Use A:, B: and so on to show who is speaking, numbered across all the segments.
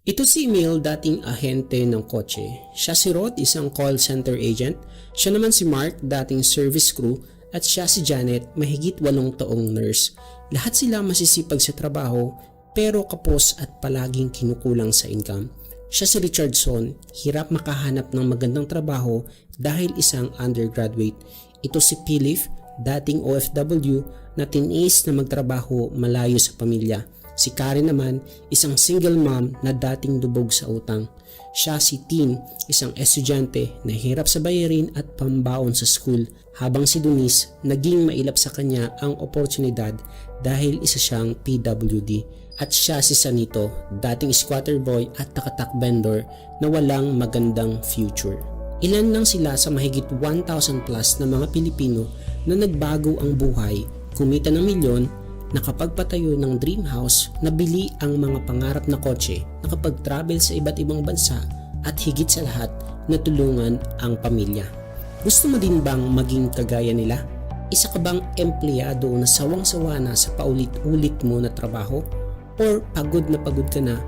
A: Ito si Emil, dating ahente ng kotse. Siya si Rod, isang call center agent. Siya naman si Mark, dating service crew. At siya si Janet, mahigit 8 taong nurse. Lahat sila masisipag sa trabaho pero kapos at palaging kinukulang sa income. Siya si Richardson, hirap makahanap ng magandang trabaho dahil isang undergraduate. Ito si Philip, dating OFW na tiniis na magtrabaho malayo sa pamilya. Si Karen naman, isang single mom na dating lubog sa utang. Siya si Tin, isang estudyante na hirap sa bayarin at pambaon sa school, habang si Denise naging mailap sa kanya ang oportunidad dahil isa siyang PWD. At siya si Sanito, dating squatter boy at takatak vendor na walang magandang future. Ilan lang sila sa mahigit 1,000 plus na mga Pilipino na nagbago ang buhay, kumita ng milyon, nakapagpatayo ng dream house, nabili ang mga pangarap na kotse, nakapag-travel sa iba't ibang bansa at higit sa lahat, natulungan ang pamilya. Gusto mo din bang maging kagaya nila? Isa ka bang empleyado na sawang-sawa na sa paulit-ulit mo na trabaho? Or pagod na pagod ka na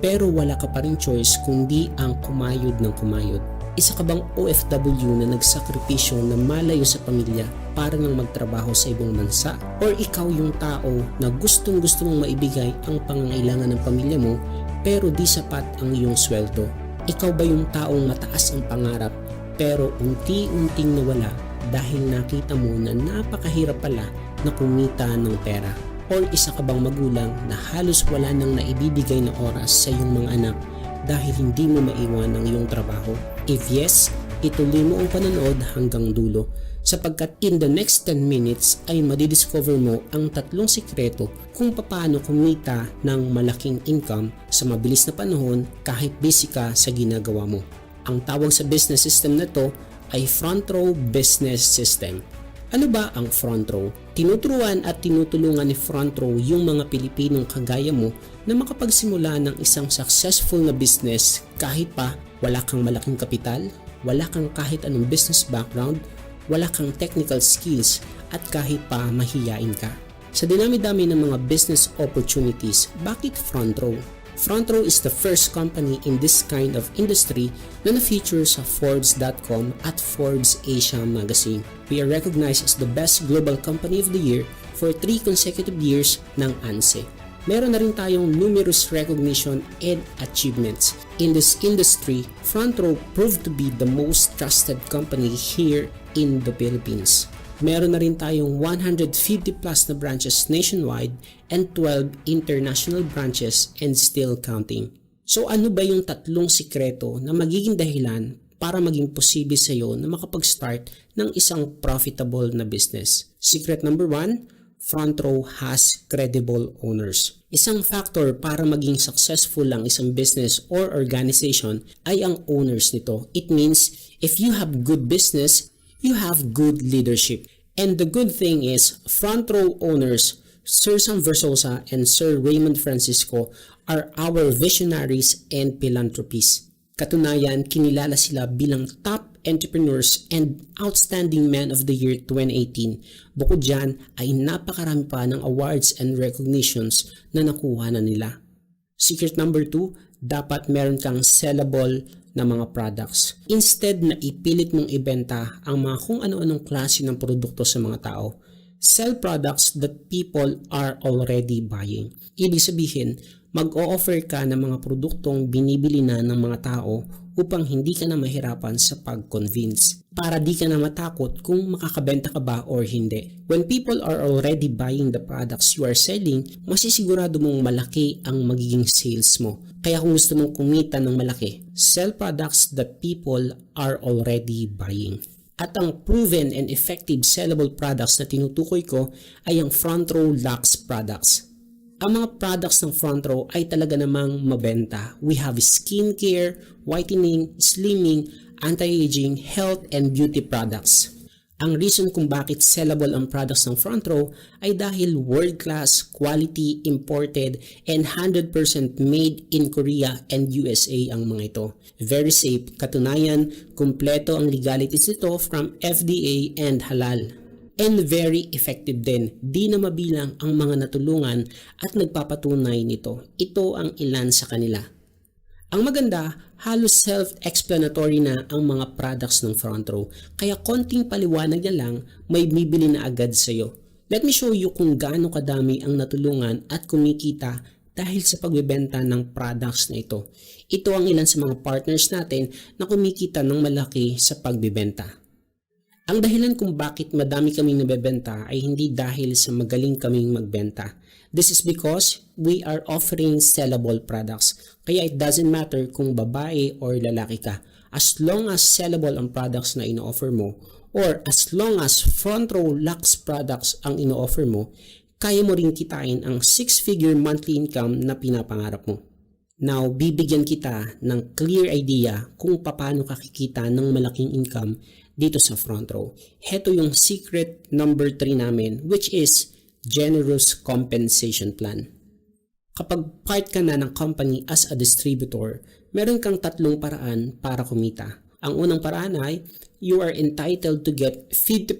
A: pero wala ka pa rin choice kundi ang kumayod ng kumayod? Isa ka bang OFW na nagsakripisyo na malayo sa pamilya para nang magtrabaho sa ibang bansa? Or ikaw yung tao na gustong-gusto mong maibigay ang pangangailangan ng pamilya mo pero di sapat ang iyong sweldo? Ikaw ba yung taong mataas ang pangarap pero unti-unting nawala dahil nakita mo na napakahirap pala na kumita ng pera? Or isa ka bang magulang na halos wala nang naibibigay na oras sa iyong mga anak dahil hindi mo maiwan ang iyong trabaho? If yes, ituloy mo ang panonood hanggang dulo sapagkat in the next 10 minutes ay madidiscover mo ang 3 sikreto kung paano kumita ng malaking income sa mabilis na panahon kahit busy ka sa ginagawa mo. Ang tawag sa business system na to ay Front Row Business System. Ano ba ang Front Row? Tinuturuan at tinutulungan ni Front Row yung mga Pilipinong kagaya mo na makapagsimula ng isang successful na business kahit pa wala kang malaking kapital, wala kang kahit anong business background, wala kang technical skills at kahit pa mahiyain ka. Sa dinami-dami ng mga business opportunities, bakit Front Row? Front Row is the first company in this kind of industry na na-feature sa Forbes.com at Forbes Asia magazine. We are recognized as the best global company of the year for 3 consecutive years ng ANSE. Meron na rin tayong numerous recognition and achievements. In this industry, Front Row proved to be the most trusted company here in the Philippines. Meron na rin tayong 150 plus na branches nationwide and 12 international branches and still counting. So ano ba yung 3 sikreto na magiging dahilan para maging posible sa iyo na makapag-start ng isang profitable na business? Secret number 1, Front Row has credible owners. Isang factor para maging successful ang isang business or organization ay ang owners nito. It means if you have good business, you have good leadership. And the good thing is, Front Row owners, Sir Sam Versosa and Sir Raymond Francisco are our visionaries and philanthropists. Katunayan, kinilala sila bilang top entrepreneurs and outstanding men of the year 2018. Bukod dyan ay napakarami pa ng awards and recognitions na nakuha na nila. Secret number 2, dapat meron kang sellable na mga products. Instead na ipilit mong ibenta ang mga kung ano-anong klase ng produkto sa mga tao, sell products that people are already buying. Ibig sabihin, mag-o-offer ka ng mga produktong binibili na ng mga tao upang hindi ka na mahirapan sa pag-convince. Para di ka na matakot kung makakabenta ka ba or hindi. When people are already buying the products you are selling, masisigurado mong malaki ang magiging sales mo. Kaya kung gusto mong kumita ng malaki, sell products that people are already buying. At ang proven and effective sellable products na tinutukoy ko ay ang Front Row Lux products. Ang mga products ng Front Row ay talaga namang mabenta. We have skincare, whitening, slimming, anti-aging, health, and beauty products. Ang reason kung bakit sellable ang products ng Front Row ay dahil world-class, quality, imported, and 100% made in Korea and USA ang mga ito. Very safe, katunayan, kumpleto ang legalities nito from FDA and halal. And very effective din. Di na mabilang ang mga natulungan at nagpapatunay nito. Ito ang ilan sa kanila. Ang maganda, halos self-explanatory na ang mga products ng front row, kaya konting paliwanag na lang may bibili na agad sa'yo. Let me show you kung gaano kadami ang natulungan at kumikita dahil sa pagbebenta ng products na ito. Ito ang ilan sa mga partners natin na kumikita ng malaki sa pagbebenta. Ang dahilan kung bakit madami kaming nabebenta ay hindi dahil sa magaling kaming magbenta. This is because we are offering sellable products. Kaya it doesn't matter kung babae or lalaki ka. As long as sellable ang products na ino-offer mo, or as long as front row lax products ang ino-offer mo, kaya mo rin kitain ang 6-figure monthly income na pinapangarap mo. Now, bibigyan kita ng clear idea kung paano ka kikita ng malaking income dito sa front row. Heto yung secret number 3 namin, which is generous compensation plan. Kapag part ka na ng company as a distributor, meron kang 3 paraan para kumita. Ang unang paraan ay you are entitled to get 50%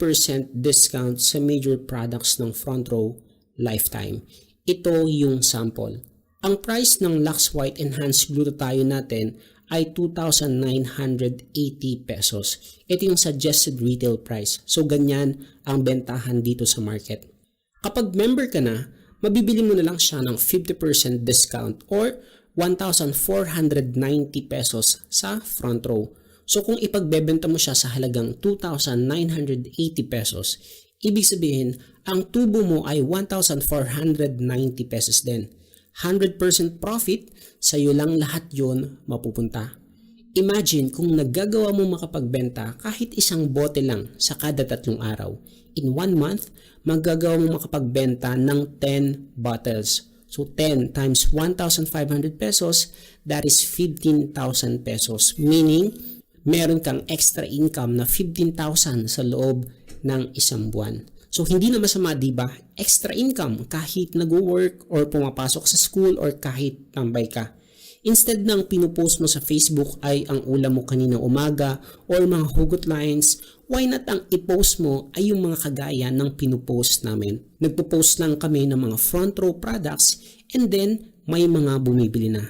A: discount sa major products ng front row lifetime. Ito yung sample. Ang price ng Lux White Enhanced Glutathione natin ay 2,980 pesos. Ito yung suggested retail price. So ganyan ang bentahan dito sa market. Kapag member ka na, mabibili mo na lang siya ng 50% discount or 1,490 pesos sa front row. So kung ipagbebenta mo siya sa halagang 2,980 pesos, ibig sabihin, ang tubo mo ay 1,490 pesos din. 100% profit, sa'yo lang lahat yon mapupunta. Imagine kung naggagawa mo makapagbenta kahit isang bote lang sa kada 3 araw. In 1 month, magagawa mo makapagbenta ng 10 bottles. So 10 times 1,500 pesos, that is 15,000 pesos. Meaning, meron kang extra income na 15,000 sa loob ng isang buwan. So hindi na masama, diba? Extra income kahit nag-work or pumapasok sa school or kahit tambay ka. Instead ng pinupost mo sa Facebook ay ang ulam mo kaninang umaga or mga hugot lines, why not ang i-post mo ay yung mga kagaya ng pinupost namin. Nagpo-post lang kami ng mga front row products and then may mga bumibili na.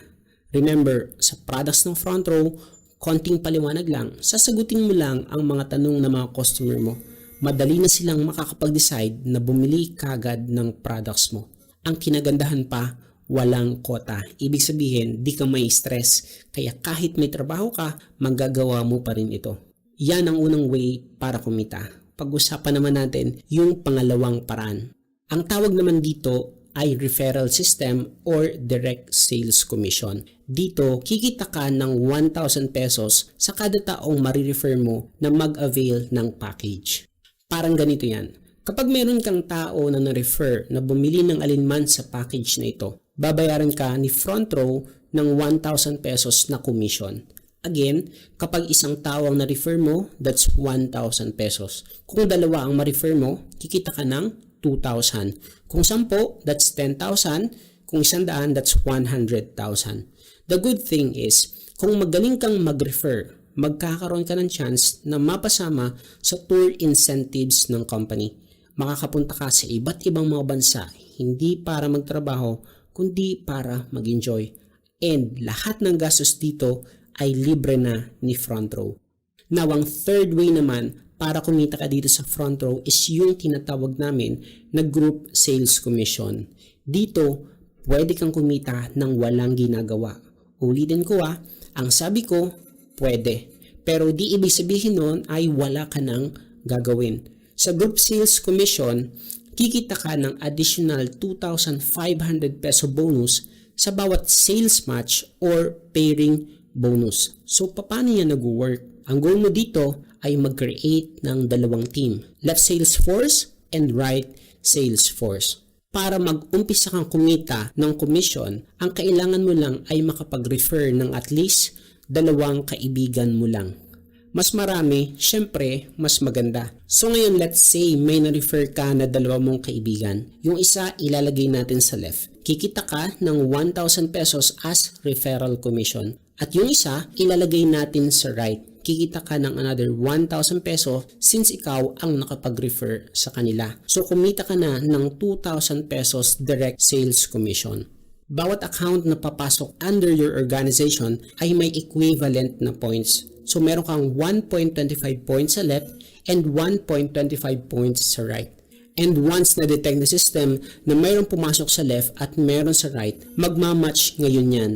A: Remember, sa products ng front row, konting paliwanag lang, sasagutin mo lang ang mga tanong ng mga customer mo. Madali na silang makakapag-decide na bumili kagad ng products mo. Ang kinagandahan pa, walang kota. Ibig sabihin, di ka may stress. Kaya kahit may trabaho ka, magagawa mo pa rin ito. Yan ang unang way para kumita. Pag-usapan naman natin yung pangalawang paraan. Ang tawag naman dito ay referral system or direct sales commission. Dito, kikita ka ng 1,000 pesos sa kada taong marirefer mo na mag-avail ng package. Parang ganito yan. Kapag meron kang tao na na-refer na bumili ng alinman sa package na ito, babayaran ka ni front row ng 1,000 pesos na commission. Again, kapag isang tao ang na-refer mo, that's 1,000 pesos. Kung dalawa ang ma-refer mo, kikita ka ng 2,000. Kung 10, that's 10,000. Kung 100, that's 100,000. The good thing is, kung magaling kang mag-refer, magkakaroon ka ng chance na mapasama sa tour incentives ng company. Makakapunta ka sa iba't ibang mga bansa, hindi para magtrabaho, kundi para mag-enjoy. And lahat ng gastos dito ay libre na ni front row. Now, ang third way naman para kumita ka dito sa front row is yung tinatawag namin na group sales commission. Dito, pwede kang kumita ng walang ginagawa. Ulitin ko ang sabi ko, pwede. Pero di ibig sabihin nun ay wala ka nang gagawin. Sa group sales commission, kikita ka ng additional 2,500 peso bonus sa bawat sales match or pairing bonus. So, paano yan nag-work? Ang goal mo dito ay mag-create ng 2 team. Left sales force and right sales force. Para mag-umpisa kang kumita ng commission, ang kailangan mo lang ay makapag-refer ng at least 2 kaibigan mo lang. Mas marami, syempre, mas maganda. So ngayon, let's say may na-refer ka na 2 mong kaibigan. Yung isa, ilalagay natin sa left. Kikita ka ng 1,000 pesos as referral commission. At yung isa, ilalagay natin sa right. Kikita ka ng another 1,000 peso since ikaw ang nakapag-refer sa kanila. So kumita ka na ng 2,000 pesos direct sales commission. Bawat account na papasok under your organization ay may equivalent na points. So meron kang 1.25 points sa left and 1.25 points sa right. And once na-detect ng system na mayroong pumasok sa left at mayroon sa right, magmamatch ngayon yan.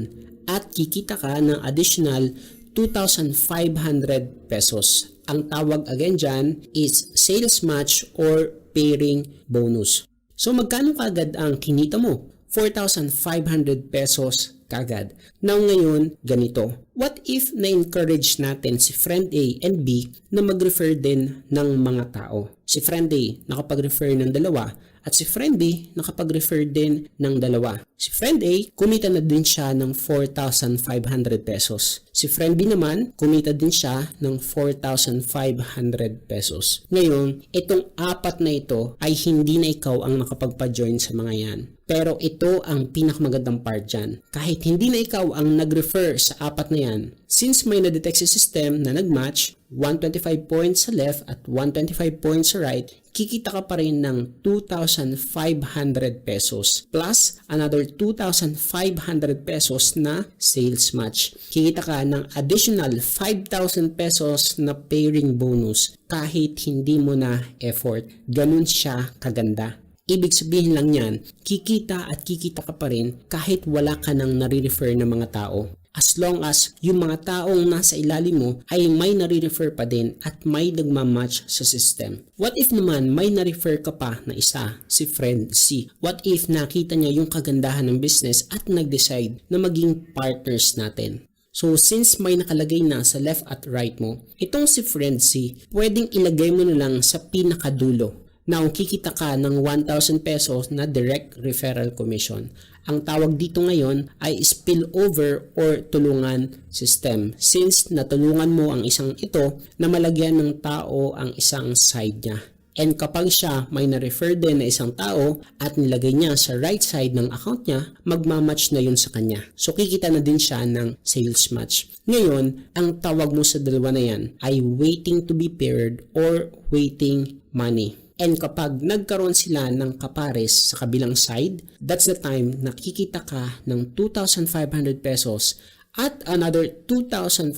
A: At kikita ka ng additional 2,500 pesos. Ang tawag again dyan is sales match or pairing bonus. So magkano kagad ang kinita mo? 4,500 pesos kagad. Now ngayon, ganito. What if na-encourage natin si friend A and B na mag-refer din ng mga tao? Si friend A nakapag-refer ng dalawa at si friend B nakapag-refer din ng dalawa. Si friend A, kumita na din siya ng 4,500 pesos. Si friend B naman, kumita din siya ng 4,500 pesos. Ngayon, itong apat na ito ay hindi na ikaw ang nakapagpa-join sa mga yan. Pero ito ang pinakamagandang part dyan. Kahit hindi na ikaw ang nag-refer sa apat na yan, since may na-detect si system na nag-match, 125 points sa left at 125 points sa right, kikita ka pa rin ng 2,500 pesos plus another 2,500 pesos na sales match. Kikita ka ng additional 5,000 pesos na pairing bonus kahit hindi mo na effort. Ganun siya kaganda. Ibig sabihin lang yan, kikita at kikita ka pa rin kahit wala ka nang nare-refer na mga tao. As long as yung mga taong nasa ilalim mo ay may nare-refer pa din at may nagmamatch sa system. What if naman may na-refer ka pa na isa, si friend C? What if nakita niya yung kagandahan ng business at nag-decide na maging partners natin? So since may nakalagay na sa left at right mo, itong si friend C, pwedeng ilagay mo na lang sa pinakadulo. Now, kikita ka ng 1,000 pesos na direct referral commission. Ang tawag dito ngayon ay spillover or tulungan system. Since natulungan mo ang isang ito na malagyan ng tao ang isang side niya. And kapag siya may na-refer din na isang tao at nilagay niya sa right side ng account niya, magmamatch na yun sa kanya. So kikita na din siya ng sales match. Ngayon, ang tawag mo sa dalawa na yan ay waiting to be paired or waiting money. And kapag nagkaroon sila ng kapares sa kabilang side, that's the time na kikita ka ng 2,500 pesos at another 2,500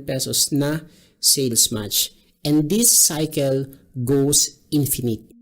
A: pesos na sales match. And this cycle goes infinite.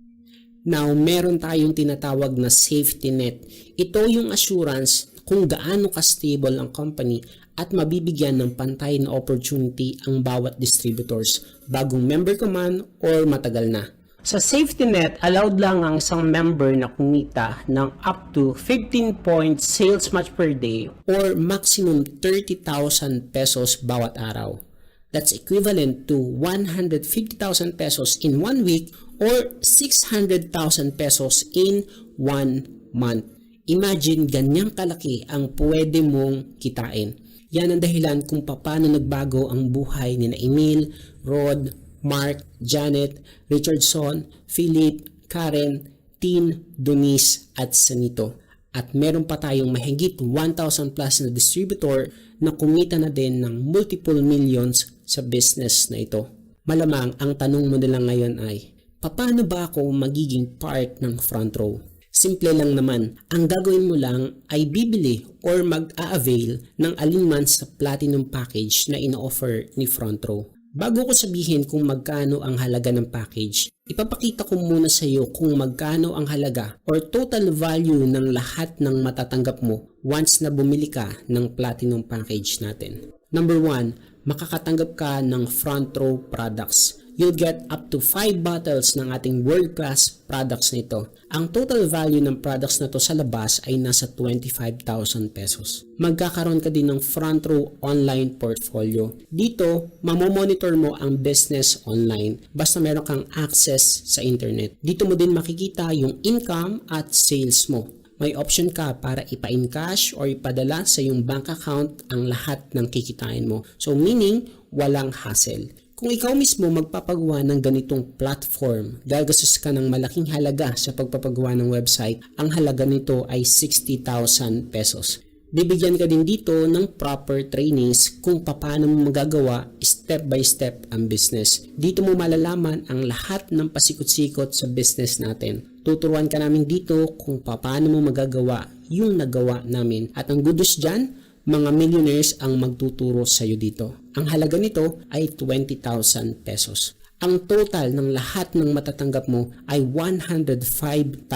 A: Now, meron tayong tinatawag na safety net. Ito yung assurance kung gaano ka-stable ang company at mabibigyan ng pantay na opportunity ang bawat distributors, bagong member ka man or matagal na. Sa safety net, allowed lang ang isang member na kumita ng up to 15 points sales match per day or maximum 30,000 pesos bawat araw. That's equivalent to 150,000 pesos in 1 week or 600,000 pesos in 1 month. Imagine ganyang kalaki ang pwede mong kitain. Yan ang dahilan kung paano nagbago ang buhay ni Emil, Rod, Mark, Janet, Richardson, Philip, Karen, Tin, Donice at Sanito. At meron pa tayong mahigit 1,000 plus na distributor na kumita na din ng multiple millions sa business na ito. Malamang ang tanong mo nila ngayon ay, paano ba ako magiging part ng front row? Simple lang naman, ang gagawin mo lang ay bibili or mag-a-avail ng alinman sa platinum package na ino-offer ni front row. Bago ko sabihin kung magkano ang halaga ng package, ipapakita ko muna sa iyo kung magkano ang halaga or total value ng lahat ng matatanggap mo once na bumili ka ng platinum package natin. Number 1, makakatanggap ka ng front row products. You'll get up to 5 bottles ng ating world-class products nito. Ang total value ng products na to sa labas ay nasa 25,000 pesos. Magkakaroon ka din ng front row online portfolio. Dito, mamomonitor mo ang business online basta meron kang access sa internet. Dito mo din makikita yung income at sales mo. May option ka para ipa-encash or ipadala sa iyong bank account ang lahat ng kikitain mo. So meaning, walang hassle. Kung ikaw mismo magpapagawa ng ganitong platform, gagastos ka ng malaking halaga sa pagpapagawa ng website, ang halaga nito ay 60,000 pesos. Bibigyan ka din dito ng proper trainings kung paano mo magagawa step by step ang business. Dito mo malalaman ang lahat ng pasikot-sikot sa business natin. Tuturuan ka namin dito kung paano mo magagawa yung nagawa namin. At ang good news dyan, mga millionaires ang magtuturo sa iyo dito. Ang halaga nito ay 20,000 pesos. Ang total ng lahat ng matatanggap mo ay 105,000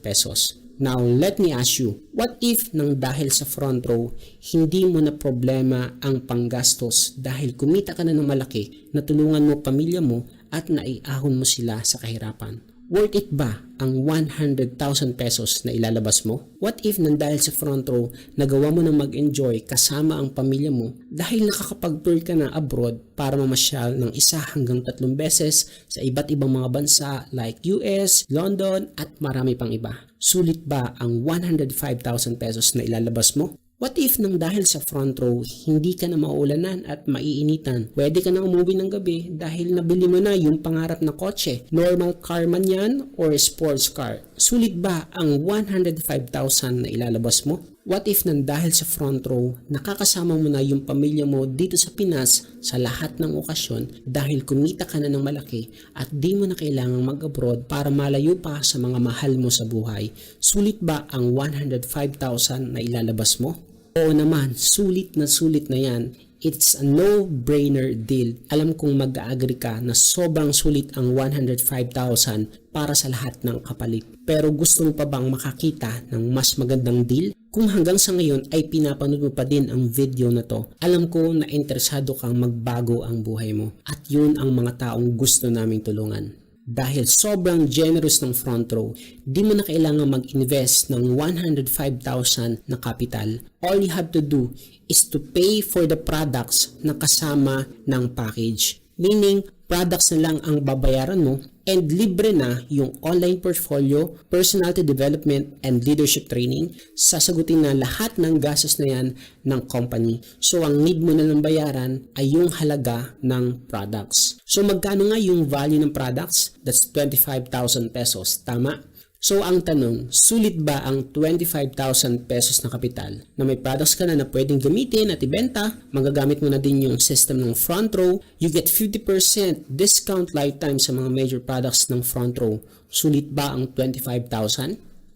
A: pesos. Now, let me ask you, what if nang dahil sa front row, hindi mo na problema ang panggastos dahil kumita ka na ng malaki, natulungan mo pamilya mo at naiahon mo sila sa kahirapan? Worth it ba ang 100,000 pesos na ilalabas mo? What if nang dahil sa front row, nagawa mo na mag-enjoy kasama ang pamilya mo dahil nakakapag-tour ka na abroad para mamasyal ng 1 hanggang 3 beses sa iba't ibang mga bansa like US, London at marami pang iba? Sulit ba ang 105,000 pesos na ilalabas mo? What if nang dahil sa front row, hindi ka na mauulanan at maiinitan? Pwede ka na umuwi ng gabi dahil nabili mo na yung pangarap na kotse. Normal car man yan or sports car. Sulit ba ang 105,000 na ilalabas mo? What if nang dahil sa front row, nakakasama mo na yung pamilya mo dito sa Pinas sa lahat ng okasyon dahil kumita ka na ng malaki at di mo na kailangang mag-abroad para malayo pa sa mga mahal mo sa buhay? Sulit ba ang 105,000 na ilalabas mo? Oo naman, sulit na yan. It's a no-brainer deal. Alam kong mag-agree ka na sobrang sulit ang 105,000 para sa lahat ng kapalit. Pero gusto mo pa bang makakita ng mas magandang deal? Kung hanggang sa ngayon ay pinapanood mo pa din ang video na to, alam ko na interesado kang magbago ang buhay mo. At yun ang mga taong gusto naming tulungan. Dahil sobrang generous ng front row, di mo na kailangan mag-invest ng 105,000 na capital. All you have to do is to pay for the products na kasama ng package. Meaning, products na lang ang babayaran mo and libre na yung online portfolio, personality development, and leadership training. Sasagutin na lahat ng gastos na yan ng company. So, ang need mo na lang bayaran ay yung halaga ng products. So, magkano nga yung value ng products? That's 25,000 pesos. Tama? So, ang tanong, sulit ba ang 25,000 pesos na kapital na may products ka na na pwedeng gamitin at ibenta? Magagamit mo na din yung system ng front row. You get 50% discount lifetime sa mga major products ng front row. Sulit ba ang 25,000?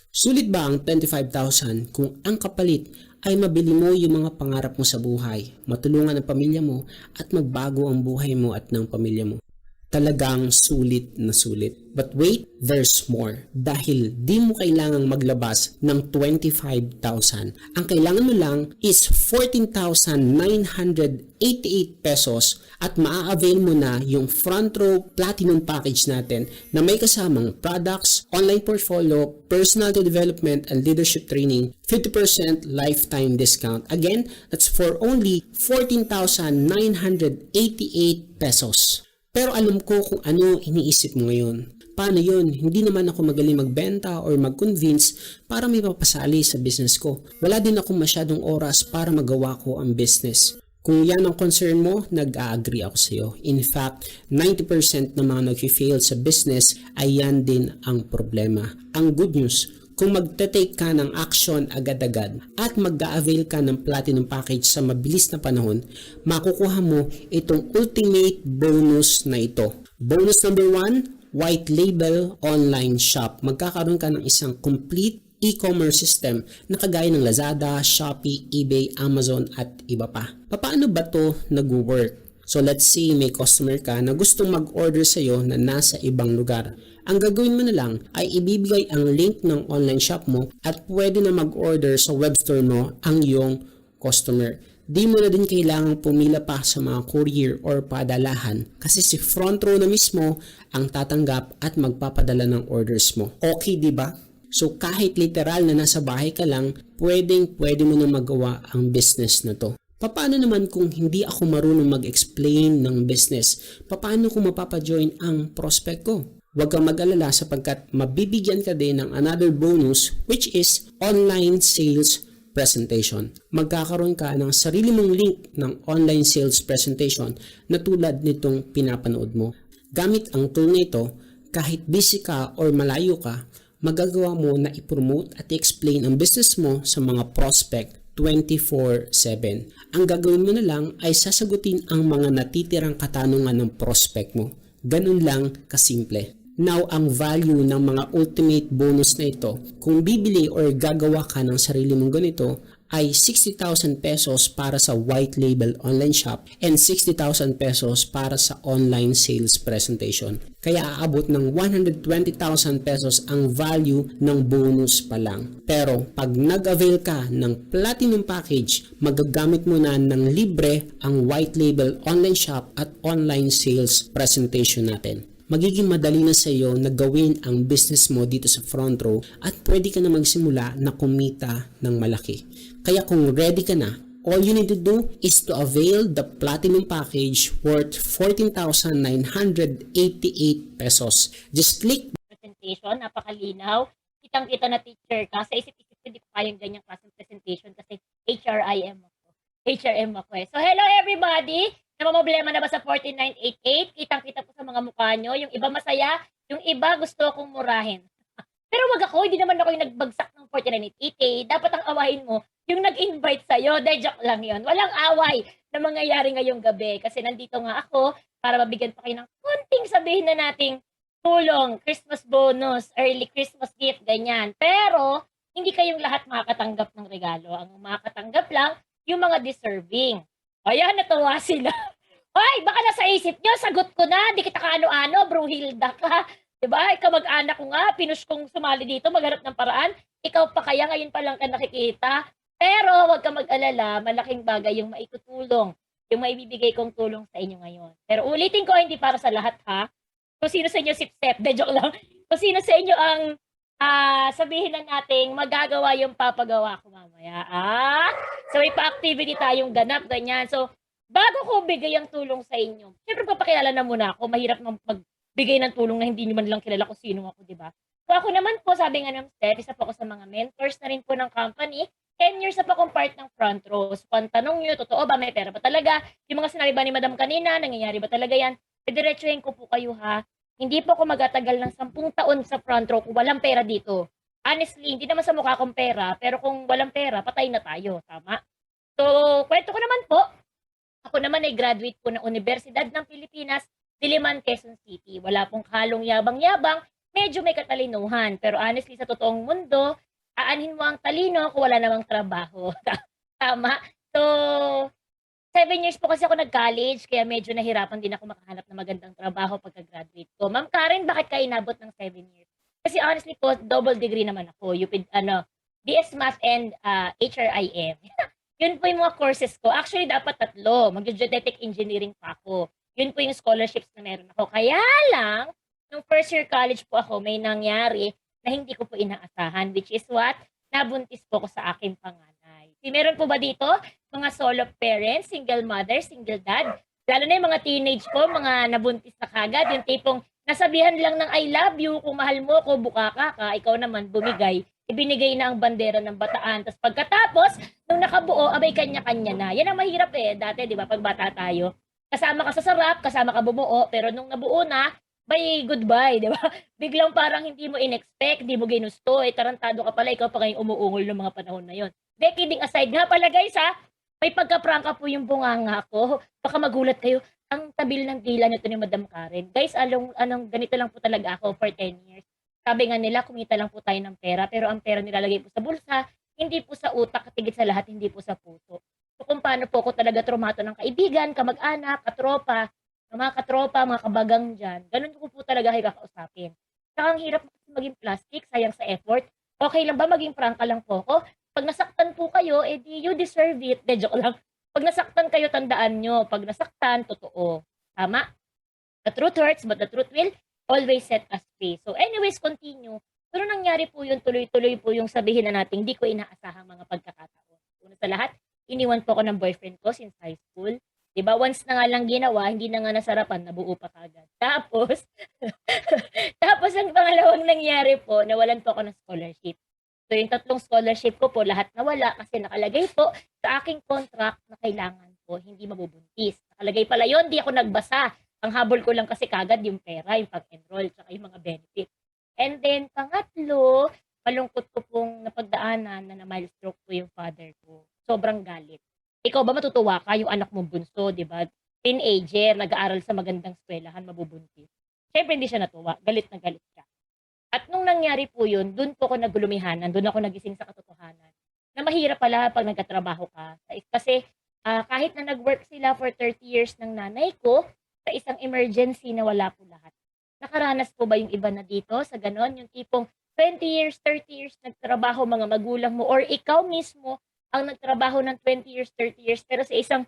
A: Sulit ba ang 25,000 kung ang kapalit ay mabili mo yung mga pangarap mo sa buhay, matulungan ang pamilya mo at magbago ang buhay mo at ng pamilya mo? Talagang sulit na sulit. But wait, there's more. Dahil di mo kailangang maglabas ng 25,000. Ang kailangan mo lang is 14,988 pesos at maa-avail mo na yung front row platinum package natin na may kasamang products, online portfolio, personality development, and leadership training, 50% lifetime discount. Again, that's for only 14,988 pesos. Pero alam ko kung ano iniisip mo ngayon. Paano yun? Hindi naman ako magaling magbenta or mag-convince para may papasali sa business ko. Wala din ako masyadong oras para magawa ko ang business. Kung yan ang concern mo, nag-a-agree ako sa iyo. In fact, 90% ng mga nag-fail sa business ay yan din ang problema. Ang good news, kung magte-take ka ng action agad-agad at mag-a-avail ka ng platinum package sa mabilis na panahon, makukuha mo itong ultimate bonus na ito. Bonus number 1, white label online shop. Magkakaroon ka ng isang complete e-commerce system na kagaya ng Lazada, Shopee, eBay, Amazon at iba pa. Paano ba to nag-work? So let's say may customer ka na gustong mag-order sa iyo na nasa ibang lugar. Ang gagawin mo na lang ay ibibigay ang link ng online shop mo at pwede na mag-order sa web store mo ang iyong customer. Di mo na din kailangang pumila pa sa mga courier or padalahan kasi si front row na mismo ang tatanggap at magpapadala ng orders mo. Okay, di ba? So kahit literal na nasa bahay ka lang, pwede mo na magawa ang business na to. Paano naman kung hindi ako marunong mag-explain ng business? Paano kung mapapajoin ang prospect ko? Huwag kang mag-alala sapagkat mabibigyan ka din ng another bonus which is online sales presentation. Magkakaroon ka ng sarili mong link ng online sales presentation na tulad nitong pinapanood mo. Gamit ang tool na ito, kahit busy ka or malayo ka, magagawa mo na i-promote at i-explain ang business mo sa mga prospect 24/7. Ang gagawin mo na lang ay sasagutin ang mga natitirang katanungan ng prospect mo. Ganun lang kasimple. Now, ang value ng mga ultimate bonus na ito, kung bibili or gagawa ka ng sarili mong ganito, ay 60,000 pesos para sa white label online shop and 60,000 pesos para sa online sales presentation. Kaya aabot ng 120,000 pesos ang value ng bonus pa lang. Pero pag nag-avail ka ng platinum package, magagamit mo na ng libre ang white label online shop at online sales presentation natin. Magiging madali na sa iyo na gawin ang business mo dito sa front row at pwede ka na magsimula na kumita ng malaki. Kaya kung ready ka na, all you need to do is to avail the platinum package worth 14,988 pesos. Just click
B: presentation, napakalinaw. Kitang-kita na teacher ka. Sa isip-isip ko, hindi ko kayang ganyang klaseng presentation kasi HRIM ako. HRM ako eh. So, hello everybody! Namamblema na ba sa 14,988? Kitang-kita po sa mga mukha nyo. Yung iba masaya, yung iba gusto akong murahin. Pero wag ako, hindi naman ako yung nagbagsak ng 14,988. Dapat ang awahin mo, yung nag-invite sa'yo. De, joke lang yun. Walang away na mangyayari ngayong gabi. Kasi nandito nga ako para mabigyan pa kayo ng konting sabihin na nating tulong, Christmas bonus, early Christmas gift, ganyan. Pero, hindi kayong lahat makakatanggap ng regalo. Ang makakatanggap lang, yung mga deserving. Ayan, natuwa sila. Ay, baka nasa isip nyo, sagot ko na, di kita kaano-ano, Bro Hilda ka. Diba? Ikaw mag-anak ko nga, pinush kong sumali dito, maghanap ng paraan. Ikaw pa kaya, ngayon pa lang ka nakikita. Pero, wag ka mag-alala, malaking bagay yung maitutulong, yung maibibigay kong tulong sa inyo ngayon. Pero ulitin ko, hindi para sa lahat ha. Kung sino sa inyo sip-sep, de joke lang. Kung sino sa inyo ang sabihin na nating magagawa yung papagawa ko mamaya. So may pa-activity tayong ganap, ganyan. So, bago ko bigay ang tulong sa inyo, syempre papakilala na muna ako. Mahirap magbigay ng tulong na hindi naman lang kilala kung sino ako, di ba? So ako naman po, sabi nga ng Steph, isa po ako sa mga mentors na rin po ng company. 10 years na po akong part ng front row. So, kung tanong nyo, totoo ba, may pera ba talaga? Yung mga sinabi ba ni Madam kanina, nangyayari ba talaga yan? Diretsuhin ko po kayo ha. Hindi po ako magatagal ng 10 taon sa front row kung walang pera dito. Honestly, hindi naman sa mukha kong pera, pero kung walang pera, patay na tayo. Tama? So, kwento ko naman po. Ako naman ay graduate po ng Universidad ng Pilipinas, Diliman, Quezon City. Wala pong halong yabang-yabang, medyo may katalinuhan. Pero honestly, sa totoong mundo, aanhin mo ang talino kung wala namang trabaho. Tama? So, 7 years po kasi ako nag-college, kaya medyo nahirapan din ako makahanap ng magandang trabaho pagka-graduate ko. Ma'am Karen, bakit ka inabot ng 7 years? Kasi honestly po, double degree naman ako. BS Math and HRIM. Yun po yung mga courses ko. Actually, dapat 3. Mag-geodetic engineering pa ako. Yun po yung scholarships na meron ako. Kaya lang, nung first year college po ako, may nangyari na hindi ko po inaasahan, which is what? Nabuntis po ko sa aking panganay. Meron po ba dito? Mga solo parents, single mother, single dad? Lalo na yung mga teenage po, mga nabuntis na kagad, yung tipong nasabihan lang ng I love you, kung mahal mo ko, bukaka ka, ikaw naman bumigay, ibinigay na ang bandera ng bataan. Tapos pagkatapos, nung nakabuo, abay kanya-kanya na. Yan ang mahirap dati, di ba, pag bata tayo. Kasama ka sa sarap, kasama ka bumuo, pero nung nabuo na, bye, goodbye, di ba? Biglang parang hindi mo in-expect, hindi mo ginusto, tarantado ka pala, ikaw pa kayong umuungol ng mga panahon na yon. De, kidding aside nga pala guys may pagka-prangka po yung bunganga ko. Baka magulat kayo, ang tabil ng dila nito ni Madam Karen. Guys, anong ganito lang po talaga ako for 10 years. Sabi nga nila, kumita lang po tayo ng pera, pero ang pera nilalagay po sa bulsa, hindi po sa utak, katigit sa lahat, hindi po sa puso. So kung paano po ako talaga trumato ng kaibigan, kamag-anak, mga katropa, mga kabagang dyan, ganun ko po talaga kayo kakausapin. Saka ang hirap maging plastic, sayang sa effort. Okay lang ba maging prangka lang po ako? Pag nasaktan po kayo, edi you deserve it. De, joke lang. Pag nasaktan kayo, tandaan nyo. Pag nasaktan, totoo. Tama? The truth hurts, but the truth will always set us free. So anyways, continue. Pero nangyari po yun, tuloy-tuloy po yung sabihin na natin, hindi ko inaasahang mga pagkakataon. Una sa lahat, iniwan po ako ng boyfriend ko since high school. Diba? Once na nga lang ginawa, hindi na nga nasarapan, nabuo pa kagad. Tapos, tapos ang pangalawang nangyari po, nawalan po ako ng scholarship. So yung 3 scholarship ko po, lahat nawala kasi nakalagay po sa aking contract na kailangan po hindi mabubuntis. Nakalagay pala yun, di ako nagbasa. Ang habol ko lang kasi kagad yung pera, yung pag-enroll, tsaka yung mga benefits. And then, pangatlo, malungkot ko pong napagdaanan na na-milestroke po yung father ko. sobrang galit. Ikaw ba matutuwa ka yung anak mong bunso, 'di ba? Teenager, nag-aaral sa magandang eskwelahan, mabubuntis. Siyempre hindi siya natuwa, galit na galit siya. At nung nangyari po yun, dun po ako naglumihanan, dun ako nagising sa katotohanan, na mahirap pala 'pag nagtatrabaho ka. Kasi, kahit na nag-work sila for 30 years ng nanay ko, sa isang emergency na wala po lahat. Nakaranas po ba yung iba na dito sa gano'n? Yung tipong 20 years, 30 years nagtrabaho mga magulang mo or ikaw mismo ang nagtrabaho ng 20 years, 30 years pero sa isang,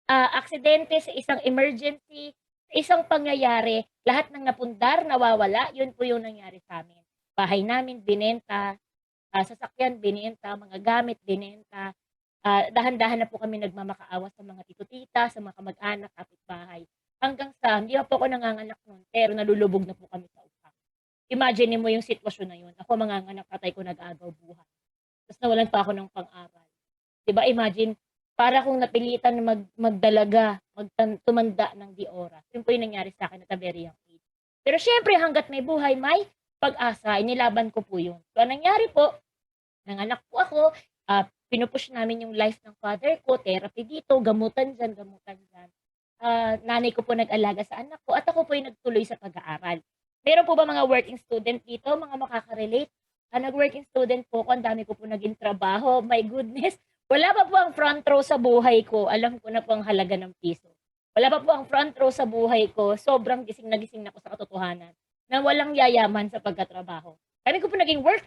B: aksidente, sa isang emergency, sa isang pangyayari, lahat ng napundar, nawawala, yun po yung nangyari sa'min. Bahay namin binenta, sasakyan binenta, mga gamit binenta, dahan-dahan na po kami nagmamakaawa sa mga tito-tita, sa mga kamag-anak, kapitbahay. Hanggang sa hindi pa po ako nanganganak nun, pero nalulubog na po kami sa utang. Imagine mo yung sitwasyon na yun, ako manganganak, tatay ko nag-aagaw buhay, ta's nawalan pa ako ng pang-aral. 'Di ba imagine, para akong napilitan na magdalaga, tumanda ng di oras. Yun po yung nangyari sa'kin at a very young age. Pero siyempre hangga't may buhay, may pag-asa, inilaban ko po yun. So anong nangyari po, nanganak po ako, pinu-push namin yung life ng father ko, therapy dito, gamutan diyan, gamutan diyan. Nanay ko po nag-alaga sa anak ko at ako po yung nagtuloy sa pag-aaral. Meron po ba mga working student dito, mga makaka-relate? Nag-working student po ako, ang dami ko po naging trabaho, my goodness. Wala pa po ang front row sa buhay ko, alam ko na po ang halaga ng piso. Wala pa po ang front row sa buhay ko, sobrang gising na ako sa katotohanan na walang yayaman sa pagkatrabaho. Dami ko po naging work,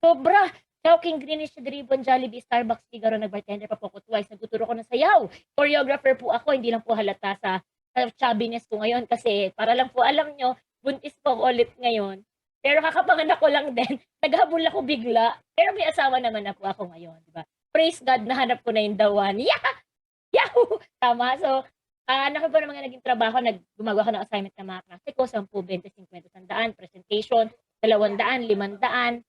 B: sobra. Chowking, Greenwich, Ribbon, Jollibee, Starbucks, Figaro, nag-bartender pa po ako twice, nagtuturo ko ng sayaw. Choreographer po ako, hindi lang po halata sa chubbiness ko ngayon kasi para lang po alam nyo, buntis po ako ulit ngayon. Pero kakapanganak ko lang din, naghabol ako bigla. Pero may asawa naman na po ako ngayon, di ba? Praise God, nahanap ko na yung the one. Yeah! Yahoo! Tama. So, naku po ng mga naging trabaho, gumagawa ko ng assignment ng mga klase ko, 10, 20, 50, 100, presentation, 200, 500.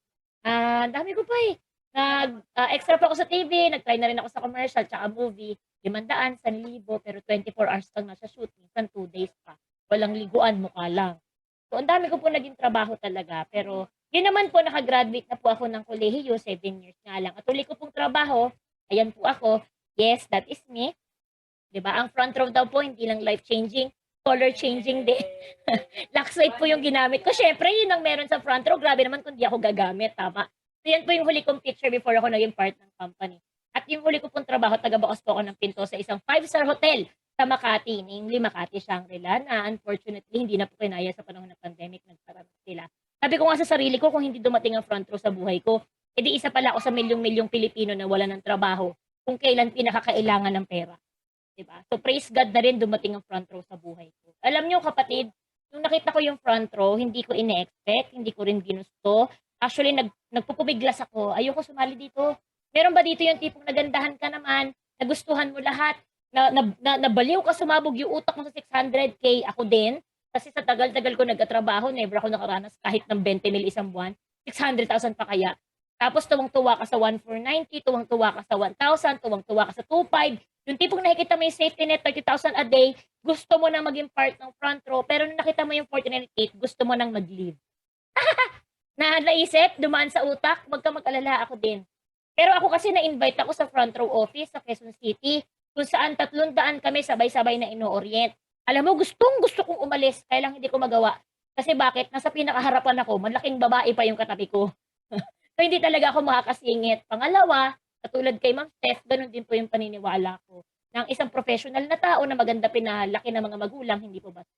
B: Dami ko pa eh. Extra pa ako sa TV, nag-try na rin ako sa commercial, tsaka movie, 500, 1,000, pero 24 hours lang nasa shoot, minsan 2 days pa. Walang liguan, mukha lang. So, ang dami ko po naging trabaho talaga, pero yun naman po, nakagraduate na po ako ng kolehiyo, 7 years nga lang. At uli ko pong trabaho, ayan po ako, yes, that is me. 'Di ba? Ang front row daw po, hindi lang life-changing, color-changing din. Luxite po yung ginamit ko. Syempre, yun ang meron sa front row. Grabe naman kung di ako gagamit, tama? So, yan po yung huli kong picture before ako naging part ng company. At yung huli ko pong trabaho, taga-bakas po ako ng pinto sa isang 5-star hotel sa Makati, namely Makati Shangri-La, na unfortunately, hindi na po kinaya sa panahon ng pandemic, nagtara na sila. Sabi ko nga sa sarili ko, kung hindi dumating ang front row sa buhay ko, edi isa pala ako sa milyong-milyong Pilipino na wala ng trabaho kung kailan pinakakailangan ng pera. Diba? So praise God na rin dumating ang front row sa buhay ko. Alam nyo kapatid, nung nakita ko yung front row, hindi ko ine-expect, hindi ko rin ginusto. Actually, nagpupumiglas ako. Ayoko sumali dito. Meron ba dito yung tipong nagandahan ka naman, nagustuhan mo lahat, nabaliw ka, sumabog yung utak mo sa 600K, ako din. Kasi sa tagal-tagal ko nagkatrabaho, never ako nakaranas kahit ng 20 mil isang buwan. 600,000 pa kaya. Tapos tuwang-tuwa ka sa 1,490, tuwang-tuwa ka sa 1,000, tuwang-tuwa ka sa 2,500. Yung tipong nakikita mo yung safety net, 30,000 a day, gusto mo nang maging part ng front row, pero nung nakita mo yung 49.8, gusto mo nang mag-leave. Naisip, dumaan sa utak, wag ka mag-alala, ako din. Pero ako kasi na-invite ako sa front row office sa Quezon City, kung saan 300 kami sabay-sabay na ino-orient. Alam mo, gusto kong umalis, kaya lang hindi ko magawa. Kasi bakit? Nasa pinakaharapan ako, malaking babae pa yung katabi ko. So hindi talaga ako makakasingit. Pangalawa, katulad kay Ma'am Steph, ganun din po yung paniniwala ko. Ng isang professional na tao na maganda pinalaki ng mga magulang, hindi po basta.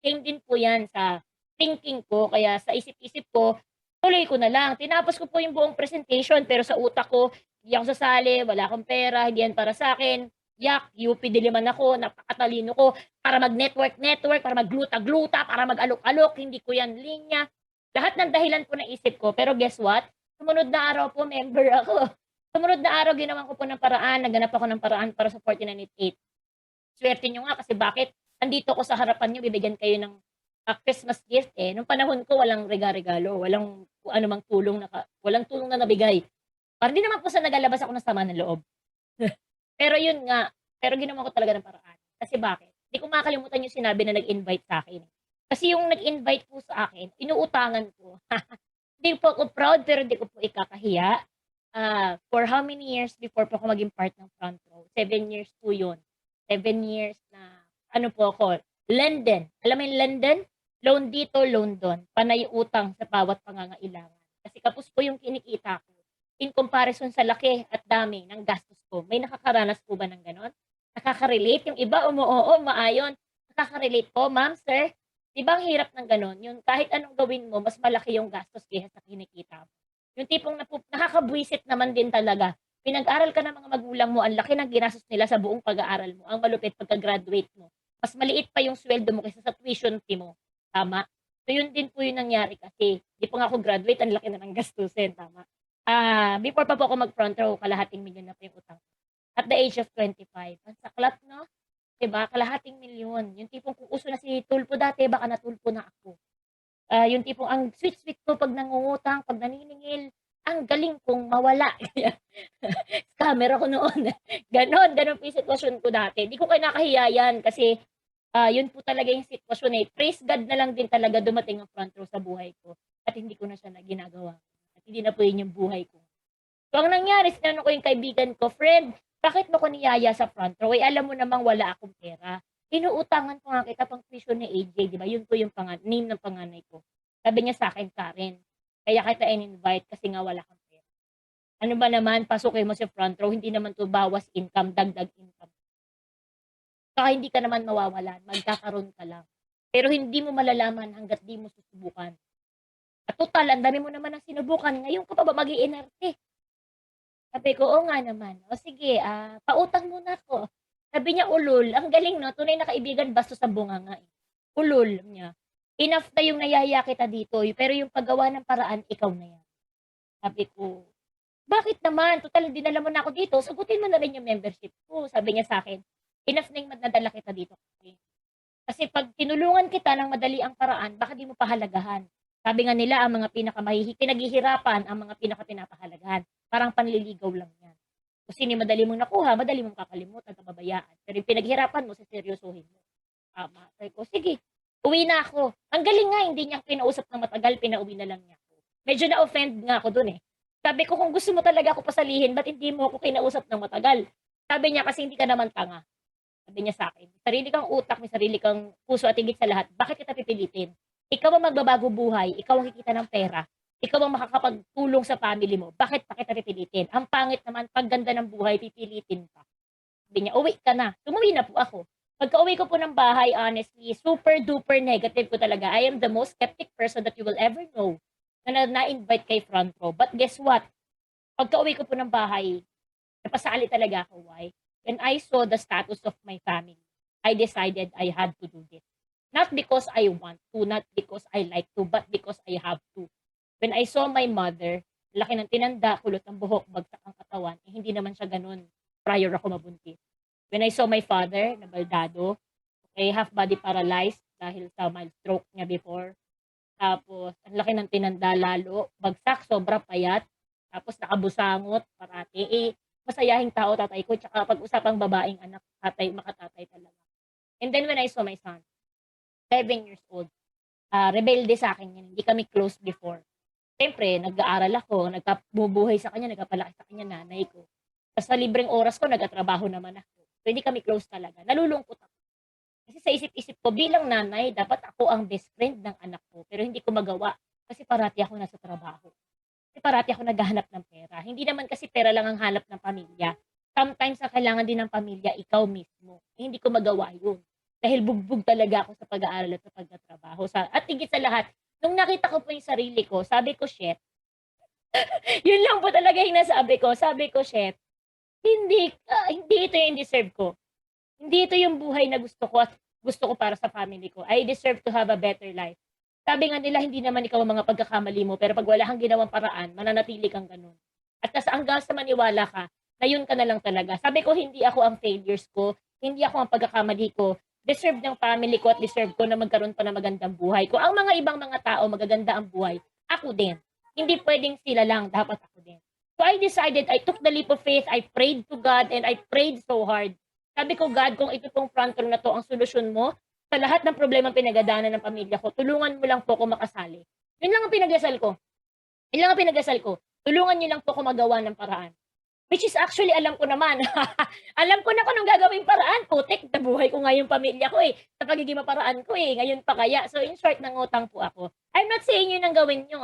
B: Same din po yan sa thinking ko, kaya sa isip-isip ko, tuloy ko na lang. Tinapos ko po yung buong presentation, pero sa utak ko, hindi ako sasali, wala akong pera, hindi yan para sa akin. Yak, UP Diliman ako, napakatalino ko, para mag-network, para mag-gluta-gluta, para mag-alok-alok, hindi ko yan linya. Lahat ng dahilan po naisip ko, pero guess what? Sumunod na araw po, member ako. Sumunod na araw, ginawan ko po ng paraan, naghanap ako ng paraan para sa 4988. Swerte nyo nga kasi bakit? Andito ko sa harapan nyo, bibigyan kayo ng Christmas gift eh. Nung panahon ko, walang regalo, walang anumang tulong walang tulong na nabigay. Para di naman po sa nagalabas ako ng sama ng loob. Pero yun nga, pero ginawa ko talaga ng paraan. Kasi bakit? Hindi ko makakalimutan yung sinabi na nag-invite sa akin. Kasi yung nag-invite po sa akin, inuutangan ko. Hindi po ako proud, pero hindi ko po ikakahiya. For how many years before po ako maging part ng front row? 7 years po yun. 7 years na, ano po ako, London. Alam mo yung London? Loan dito, loan doon. Panay utang sa bawat pangangailangan. Kasi kapos po yung kinikita ko. In comparison sa laki at dami ng gastos ko. May nakakaranas po ba ng ganon? Nakaka-relate? Yung iba, oo, maayon. Nakaka-relate po, ma'am, sir. Di ba ang hirap ng ganon? Yung kahit anong gawin mo, mas malaki yung gastos kaysa sa kinikita mo. Yung tipong nakakabwisit naman din talaga. Pinag-aral ka ng mga magulang mo, ang laki ng ginastos nila sa buong pag-aaral mo. Ang malupit pagka-graduate mo. Mas maliit pa yung sweldo mo kaysa sa tuition fee mo. Tama? So yun din po yung nangyari kasi di pa nga ako graduate, ang laki na ng gastusin. Tama? Before pa po ako mag-front row, kalahating milyon na po yung utang. At the age of 25. Ang saklat, no? Diba? Kalahating milyon. Yung tipong kung uso na si Tulpo dati, baka natulpo na ako. Yung tipong ang sweet-sweet ko pag nangungutang, pag naniningil, ang galing kong mawala. Scammer ako noon. Ganon po yung sitwasyon ko dati. Di ko kinakahiya yan kasi yun po talaga yung sitwasyon eh. Praise God na lang din talaga dumating ang front row sa buhay ko at hindi ko na siya na ginagawa. At hindi na po yun yung buhay ko. So ang nangyari, sinanong ko yung kaibigan ko, friend, bakit mo ko niyaya sa front row? Eh, alam mo namang wala akong pera. Inuutangan ko nga kita pang tuition ni AJ, di ba? Yun po yung name ng panganay ko. Sabi niya sa akin, Karen, kaya kita in-invite kasi nga wala kang pera. Ano ba naman, pasukin mo sa front row, hindi naman to bawas income, dagdag income. Saka hindi ka naman mawawalan, magkakaroon ka lang. Pero hindi mo malalaman hanggat di mo susubukan. At total, ang dami mo naman ang sinubukan, ngayon ka pa ba mag-iinarte? Sabi ko, oo nga naman. O sige, pautang muna ako. Sabi niya, ulol. Ang galing, no? Tunay na kaibigan, basta sa bunganga. Ulol niya. Enough na yung nayaya kita dito, pero yung paggawa ng paraan, ikaw na yan. Sabi ko, bakit naman? Total, dinala mo na ako dito. Sagutin mo na rin yung membership ko. Sabi niya sa akin, enough na yung nadala kita dito. Kasi pag tinulungan kita ng madali ang paraan, baka di mo pahalagahan. Sabi nga nila, ang mga pinaghihirapan, ang mga pinakapahalagahan. Parang panliligaw lang yan. Kasi madali mong nakuha, madali mong kakalimutan, kababayaan. Pero yung pinaghirapan mo, seryosohin mo. Tama. Sabi ko, sige, uwi na ako. Ang galing nga, hindi niya kinausap ng matagal, pinauwi na lang niya ako. Medyo na-offend nga ako dun eh. Sabi ko, kung gusto mo talaga ako pasalihin, ba't hindi mo ako kinausap ng matagal? Sabi niya, kasi hindi ka naman tanga. Sabi niya sa akin, sarili kang utak, may sarili kang puso at higit sa lahat, bakit kita pipilitin? Ikaw ang magbabago buhay, ikaw ang kikita ng pera, ikaw ang makakapagtulong sa family mo, bakit pa kita pipilitin? Ang pangit naman, pag ganda ng buhay, pipilitin pa. Sabi niya, uwi ka na. Umuwi na po ako. Pagka-uwi ko po ng bahay, honestly, super duper negative ko talaga. I am the most skeptic person that you will ever know na na-invite kay front row. But guess what? Pagka-uwi ko po ng bahay, napasali talaga ako. Why? When I saw the status of my family, I decided I had to do this. Not because I want to, not because I like to, but because I have to. When I saw my mother, laki ng tinanda, kulot ng buhok, bagsak ang katawan, eh, hindi naman siya ganun prior ako mabuntis. When I saw my father, nabaldado, okay, half body paralyzed dahil sa mild stroke niya before. Tapos, ang laki ng tinanda lalo, bagsak, sobra payat, tapos nakabusangot, parati. Eh, masayahing tao tatay ko, tsaka pag-usapang babaeng anak, makatatay talaga. And then when I saw my son, 7 years old, rebelde sa akin yan, hindi kami close before. Siyempre, nag-aaral ako, nagkabubuhay sa kanya, nagkapalaki sa kanya nanay ko. Tapos sa libreng oras ko, nagkatrabaho naman ako. So, hindi kami close talaga. Nalulungkot ako. Kasi sa isip-isip ko, bilang nanay, dapat ako ang best friend ng anak ko. Pero hindi ko magawa kasi parati ako nasa trabaho. Kasi parati ako naghahanap ng pera. Hindi naman kasi pera lang ang hanap ng pamilya. Sometimes, ang kailangan din ng pamilya, ikaw mismo. Hindi ko magawa yun. Dahil bugbog talaga ako sa pag-aaral at sa pagtatrabaho. At higit sa lahat, nung nakita ko po yung sarili ko, sabi ko, shit, yun lang po talaga yung nasabi ko. Sabi ko, shit, hindi ito yung deserve ko. Hindi ito yung buhay na gusto ko at gusto ko para sa family ko. I deserve to have a better life. Sabi nga nila, hindi naman ikaw ang mga pagkakamali mo, pero pag wala kang ginawang paraan, mananatili kang ganun. At hanggang sa maniwala ka, na yun ka na lang talaga. Sabi ko, hindi ako ang failures ko, hindi ako ang pagkakamali ko, deserve ng family ko at deserve ko na magkaroon pa ng magandang buhay ko. Ang mga ibang mga tao, magaganda ang buhay. Ako din. Hindi pwedeng sila lang, dapat ako din. So I decided, I took the leap of faith, I prayed to God, and I prayed so hard. Sabi ko, God, kung ito tong front row na to, ang solusyon mo, sa lahat ng problema pinagdaanan ng pamilya ko, tulungan mo lang po ako makasali. Yun lang ang pinagdasal ko. Tulungan niyo lang po ako magawa ng paraan. Which is actually alam ko naman. Alam ko na kung anong gagawing paraan. Putik, nabuhay ko nga yung pamilya ko, sa pagiging maparaan ko, ngayon pa kaya. So in short, nangutang po ako. I'm not saying yun ang gawin niyo,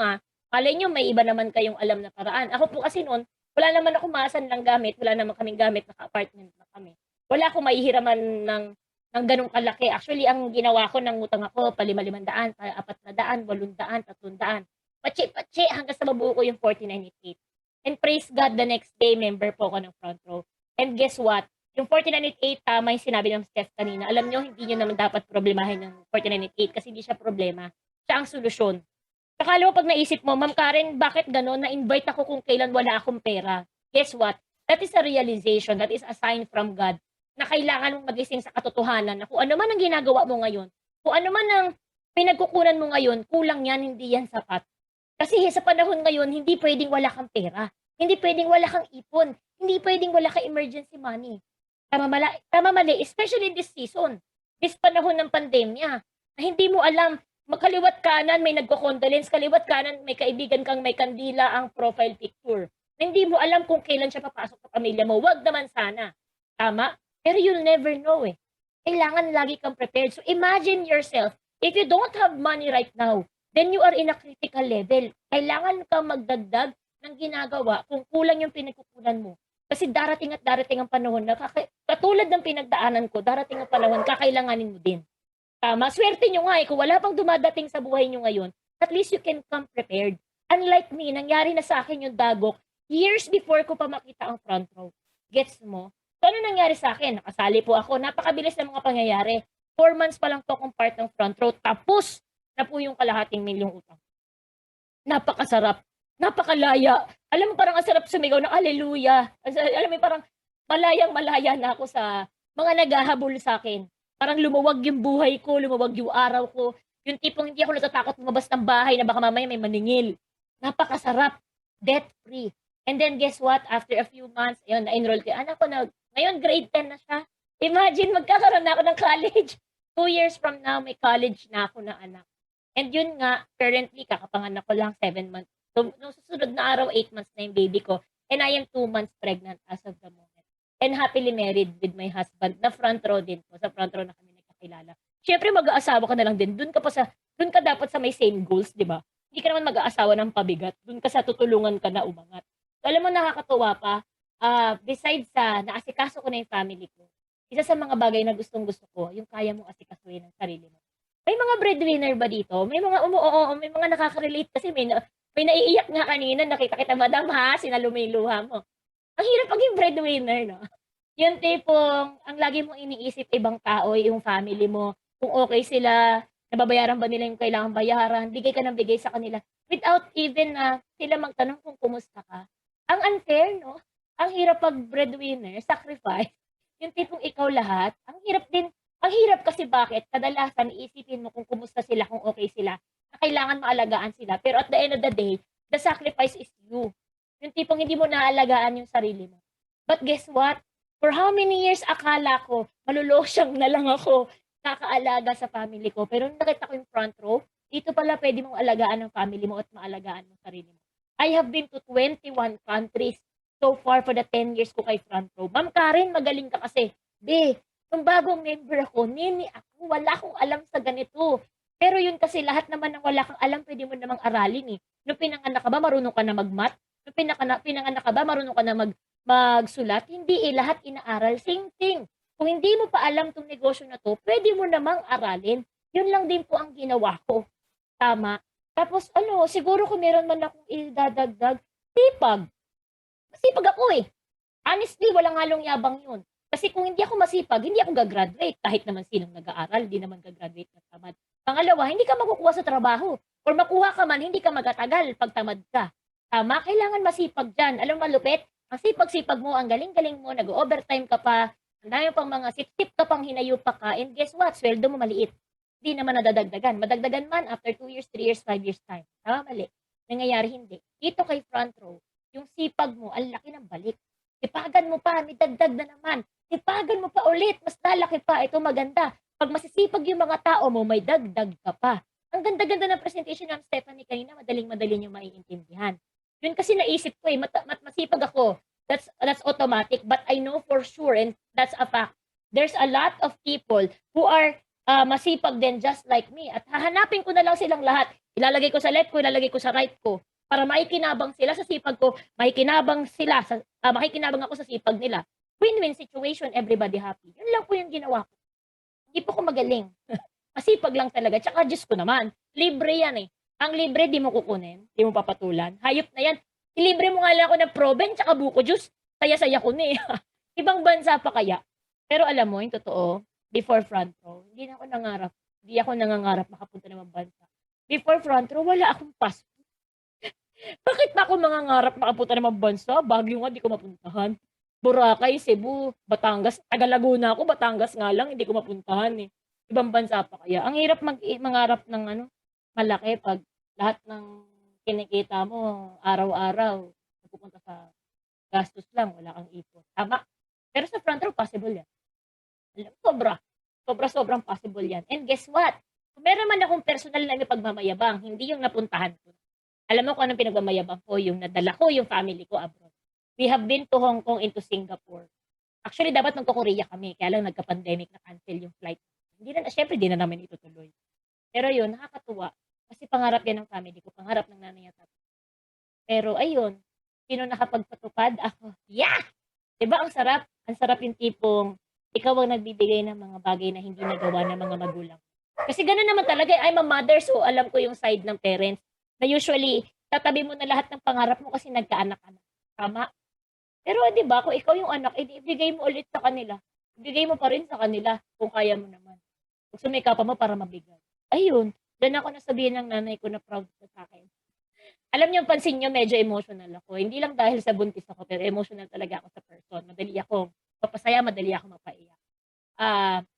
B: malay niyo may iba naman kayong alam na paraan. Ako po kasi no'n, wala naman akong maasanlang gamit, wala naman kaming gamit, naka-apartment na kami. Wala akong mahihiraman ng gano'ng kalaki. Actually, ang ginawa ko, nangutang ako, pa-5,500, pa-400, 800, 300. Patsi-patsi hanggang sa mabuo ko yung 4988. And praise God, the next day, member po ako ng front row. And guess what? Yung 4988, tama yung sinabi ng Steph kanina. Alam nyo, hindi nyo naman dapat problemahin ng 4988 kasi hindi siya problema. Siya ang solusyon. Saka alam mo, pag naisip mo, Ma'am Karen, bakit gano'n? Na-invite ako kung kailan wala akong pera. Guess what? That is a realization. That is a sign from God na kailangan mong magising sa katotohanan na kung ano man ang ginagawa mo ngayon, kung ano man ang pinagkukunan mo ngayon, kulang yan, hindi yan sapat. Kasi sa panahon ngayon, hindi pwedeng wala kang pera. Hindi pwedeng wala kang ipon. Hindi pwedeng wala kang emergency money. Tama mali, especially in this season. This panahon ng pandemya. Na hindi mo alam, kaliwat kanan may nagko-condolence, kaliwat kanan may kaibigan kang may kandila ang profile picture. Na hindi mo alam kung kailan siya papasok sa pamilya mo. Wag naman sana. Tama? Pero you'll never know Kailangan lagi kang prepared. So imagine yourself, if you don't have money right now, then you are in a critical level. Kailangan kang magdagdag ng ginagawa kung kulang yung pinagkukunan mo. Kasi darating at darating ang panahon na katulad ng pinagdaanan ko, darating ang panahon, kakailanganin mo din. Tama? Swerte nyo nga kung wala pang dumadating sa buhay nyo ngayon, at least you can come prepared. Unlike me, nangyari na sa akin yung dagok years before ko pa makita ang front row. Gets mo? So ano nangyari sa akin? Nakasali po ako. Napakabilis ng mga pangyayari. 4 months pa lang po akong part ng front row. Tapos na po yung kalahating milyong utang. Napakasarap. Napakalaya. Alam mo, parang ang sarap sumigaw ng hallelujah. Alam mo, parang malayang-malaya na ako sa mga naghahabol sa akin. Parang lumuwag yung buhay ko, lumuwag yung araw ko. Yung tipong hindi ako natatakot lumabas ng bahay na baka mamaya may maningil. Napakasarap. Debt-free. And then guess what? After a few months, ayun, na-enroll ko. Anak ko na, ngayon grade 10 na siya. Imagine, magkakaroon na ako ng college. 2 years from now, may college na ako na anak. And yun nga, currently, kakapanganak ko lang 7 months. So, nung susunod na araw, 8 months na yung baby ko. And I am 2 months pregnant as of the moment. And happily married with my husband. Na front row din po. Sa front row na kami nagkakilala. Siyempre, mag-aasawa ka na lang din. Doon ka dapat sa may same goals, di ba? Hindi ka naman mag-aasawa ng pabigat. Doon ka sa tutulungan ka na umangat. So, alam mo, nakakatuwa pa. Besides sa naasikaso ko na yung family ko, isa sa mga bagay na gustong-gusto ko, yung kaya mong asikasuhin ng sarili mo. May mga breadwinner ba dito? May mga may mga nakaka-relate kasi may naiiyak nga kanina, nakita kita, madam ha, sinalumiluha mo. Ang hirap maging breadwinner, no? Yung tipong, ang lagi mong iniisip ibang tao, yung family mo, kung okay sila, nababayaran ba nila yung kailangan bayaran, bigay ka ng bigay sa kanila, without even sila magtanong kung kumusta ka. Ang unfair, no? Ang hirap pag breadwinner, sacrifice, yung tipong ikaw lahat, ang hirap kasi bakit? Kadalasan iisipin mo kung kumusta sila, kung okay sila, na kailangan maalagaan sila. Pero at the end of the day, the sacrifice is you. Yung tipong hindi mo naalagaan yung sarili mo. But guess what? For how many years akala ko, malulosyang na lang ako, kakaalaga sa family ko. Pero nung nakita ko yung front row, dito pala pwede mong alagaan ng family mo at maalagaan ng sarili mo. I have been to 21 countries so far for the 10 years ko kay front row. Ma'am Karen, magaling ka kasi. Nung bagong member ako, nini ako, wala akong alam sa ganito. Pero yun kasi lahat naman ng wala kang alam, pwede mo namang aralin Nung pinanganak ka ba, marunong ka na mag-math? Nung pinanganak ka ba, marunong ka na magsulat? Hindi lahat inaaral. Same thing. Kung hindi mo pa alam tong negosyo na to, pwede mo namang aralin. Yun lang din po ang ginawa ko. Tama. Tapos siguro kung meron man akong idadagdag, sipag. Masipag ako Honestly, walang halong yabang yun. Kasi kung hindi ako masipag, hindi ako gagraduate. Kahit naman sinong nag-aaral, hindi naman gagraduate ng tamad. Pangalawa, hindi ka makukuha sa trabaho. Or makuha ka man, hindi ka magatagal pag tamad ka. Tama? Kailangan masipag dyan. Alam mo, malupit? Ang sipag-sipag mo, ang galing-galing mo, nag-overtime ka pa, ang dami pang mga sip-sip ka pang hinayo pa ka, and guess what? Sweldo mo maliit. Hindi naman nadadagdagan. Madagdagan man after 2 years, 3 years, 5 years time. Tama, mali. Nangyayari hindi. Dito kay front row, yung sipag mo, ang laki ng balik. Sipagan mo pa, may dagdag na naman. Sipagan mo pa ulit, mas lalaki pa. Ito maganda. Pag masisipag yung mga tao mo, may dagdag ka pa. Ang ganda-ganda ng presentation ng Stephanie kanina, madaling-madali nyo maiintindihan. Yun kasi naisip ko eh, masipag ako. That's automatic, but I know for sure, and that's a fact. There's a lot of people who are masipag din just like me. At hahanapin ko na lang silang lahat. Ilalagay ko sa left ko, ilalagay ko sa right ko. Para maikinabang sila sa sipag ko, makikinabang ako sa sipag nila. Win-win situation, everybody happy. Yun lang po yung ginawa ko. Hindi po ako magaling. Masipag lang talaga. Tsaka Diyos ko naman, libre yan eh. Ang libre, di mo kukunin, di mo papatulan. Hayop na yan. Ilibre mo nga lang ako ng Proven tsaka buko juice. Saya-saya ko na eh. Ibang bansa pa kaya. Pero alam mo, yung totoo, before front row, hindi na ako nangarap. Hindi ako nangangarap makapunta ng ibang bansa. Before front row, wala akong passport. Bakit pa ako mangangarap makapunta ng ibang bansa? Baguio nga, di ko mapuntahan. Boracay, Cebu, Batangas. Taga Laguna ako, Batangas nga lang, hindi ko mapuntahan eh. Ibang bansa pa kaya. Ang hirap mangarap ng malaki pag lahat ng kinikita mo araw-araw pupunta sa gastos lang, wala kang ipon. Tama. Pero sa front row, possible yan. Sobrang possible yan. And guess what? Kung meron man akong personal na pagmamayabang, hindi yung napuntahan ko. Alam mo kung anong pinagmamayabang ko? Yung nadala ko yung family ko abroad. We have been to Hong Kong and to Singapore. Actually, dapat magko-Korea kami. Kaya lang nagka-pandemic, na-cancel yung flight. Syempre, di na namin itutuloy. Pero yun, nakakatuwa. Kasi pangarap yan ng family ko. Pangarap ng nanay at tatay. Pero ayun, sino nakapagpatupad? Ako. Yeah! Diba ang sarap? Ang sarap yung tipong ikaw ang nagbibigay ng mga bagay na hindi nagawa ng mga magulang. Kasi gano'n naman talaga. I'm a mother, so alam ko yung side ng parents na usually, tatabi mo na lahat ng pangarap mo kasi nagkaanak-anak. Tama? Pero di ba, kung ikaw yung anak, ibigay mo ulit sa kanila. Ibigay mo pa rin sa kanila kung kaya mo naman. Kung sumika pa mo para mabigay. Ayun, doon ako nasabihin ng nanay ko na proud sa akin. Alam niyo, pansin niyo, medyo emotional ako. Hindi lang dahil sa buntis ako, pero emotional talaga ako sa person. Madali ako mapasaya, madali ako mapaiyak.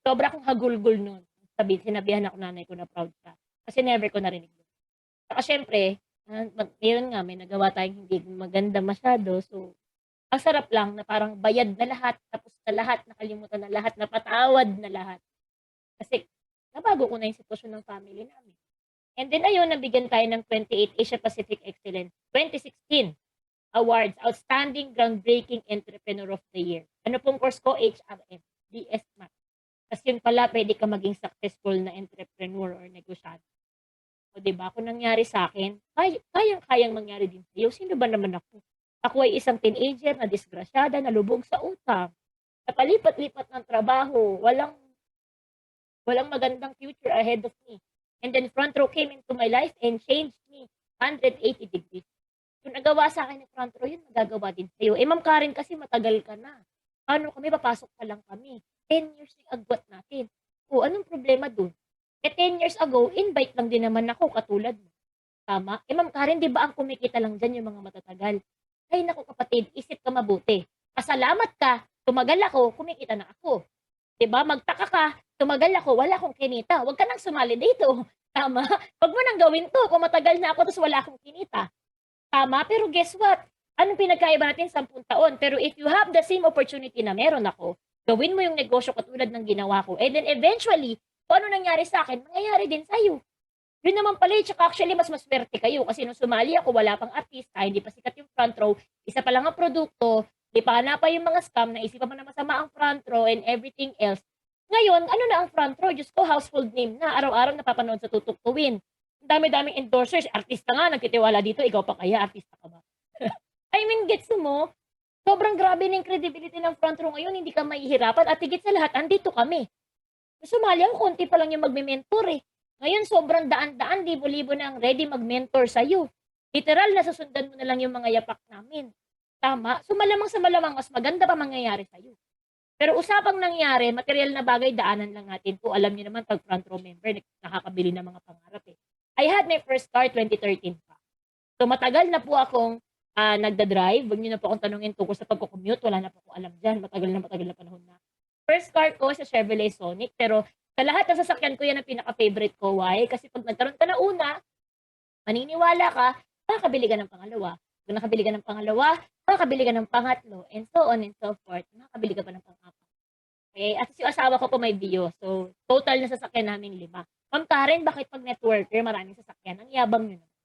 B: Sobra akong hagulgul nun. Sinabihan ako nanay ko na proud ka. Kasi never ko narinig yun. Saka syempre, meron nga, may nagawa tayong hindi maganda masyado. So, ang sarap lang na parang bayad na lahat, tapos na lahat, nakalimutan na lahat, napatawad na lahat. Kasi, nabago ko na yung sitwasyon ng family namin. And then ayun, nabigyan tayo ng 28 Asia Pacific Excellence 2016 Awards, Outstanding Groundbreaking Entrepreneur of the Year. Ano pong course ko? HRM, DS Math. Kasi yun pala, pwede ka maging successful na entrepreneur or negosyante. O diba, kung nangyari sa akin, kayang mangyari din sa'yo. Sino ba naman ako? Ako ay isang teenager na disgrasyada, na lubog sa utang. Napalipat-lipat ng trabaho, walang magandang future ahead of me. And then front row came into my life and changed me 180 degrees. Kung nagawa sa akin ng front row, yun magagawa din sa'yo. Ma'am Karen, kasi matagal ka na. Paano kami? Papasok pa lang kami. 10 years yung agwat natin. O, anong problema dun? 10 years ago, invite lang din naman ako katulad mo. Tama? Ma'am Karen, di ba ang kumikita lang dyan yung mga matatagal? Ay, naku kapatid, isip ka mabuti. Pasalamat ka, tumagal ako, kumikita na ako. Diba? Magtaka ka, tumagal ako, wala akong kinita. Huwag ka nang sumali dito. Tama? Huwag mo nang gawin to kung matagal na ako tapos wala akong kinita. Tama? Pero guess what? Anong pinagkaiba natin 10 taon? Pero if you have the same opportunity na meron ako, gawin mo yung negosyo katulad ng ginawa ko. And then eventually, kung ano nangyari sa akin, mangyayari din sa'yo. Yun naman pala, tsaka actually mas maswerte kayo kasi nung sumali ako, wala pang artista, hindi pa sikat yung front row, isa pa lang ang produkto, di pa pa yung mga scam, naisipan mo na masama ang front row and everything else. Ngayon, ano na ang front row? Diyos ko, household name na. Araw-araw napapanood sa tutuktuwin. Ang dami-daming endorsers. Artista nga, nagtitiwala dito. Ikaw pa kaya, artista ka ba? I mean, gets mo? Sobrang grabe ng credibility ng front row ngayon. Hindi ka mahihirapan. At higit sa lahat, andito kami. Sumali ako, konti pa lang yung magme-mentor eh. Ngayon, sobrang daan-daan, libo-libo na ang ready mag-mentor sa'yo. Literal, nasusundan mo na lang yung mga yapak namin. Tama? So malamang sa malamang, mas maganda pa mangyayari sa'yo. Pero usapang nangyari, material na bagay, daanan lang natin. Kung alam niyo naman, pag front row member, nakakabili ng mga pangarap eh. I had my first car 2013 pa. So matagal na po akong nagda-drive. Huwag niyo na po akong tanungin tungkol sa pagko-commute. Wala na po akong alam dyan. Matagal na panahon na. First car ko sa Chevrolet Sonic. Pero sa lahat ng sasakyan ko, yan ang pinaka-favorite ko. Why? Kasi pag nagkaroon ka na una, maniniwala ka, makakabili ka ng pangalawa. Kung nakabili ka ng pangalawa, makakabili ka ng pangatlo, and so on and so forth. Makakabili ka pa ng pang-apat. Okay? At yung asawa ko po may bio. So, total na sasakyan namin 5. Ma'am Karen, bakit pag networker, maraming sasakyan? Ang yabang nyo naman.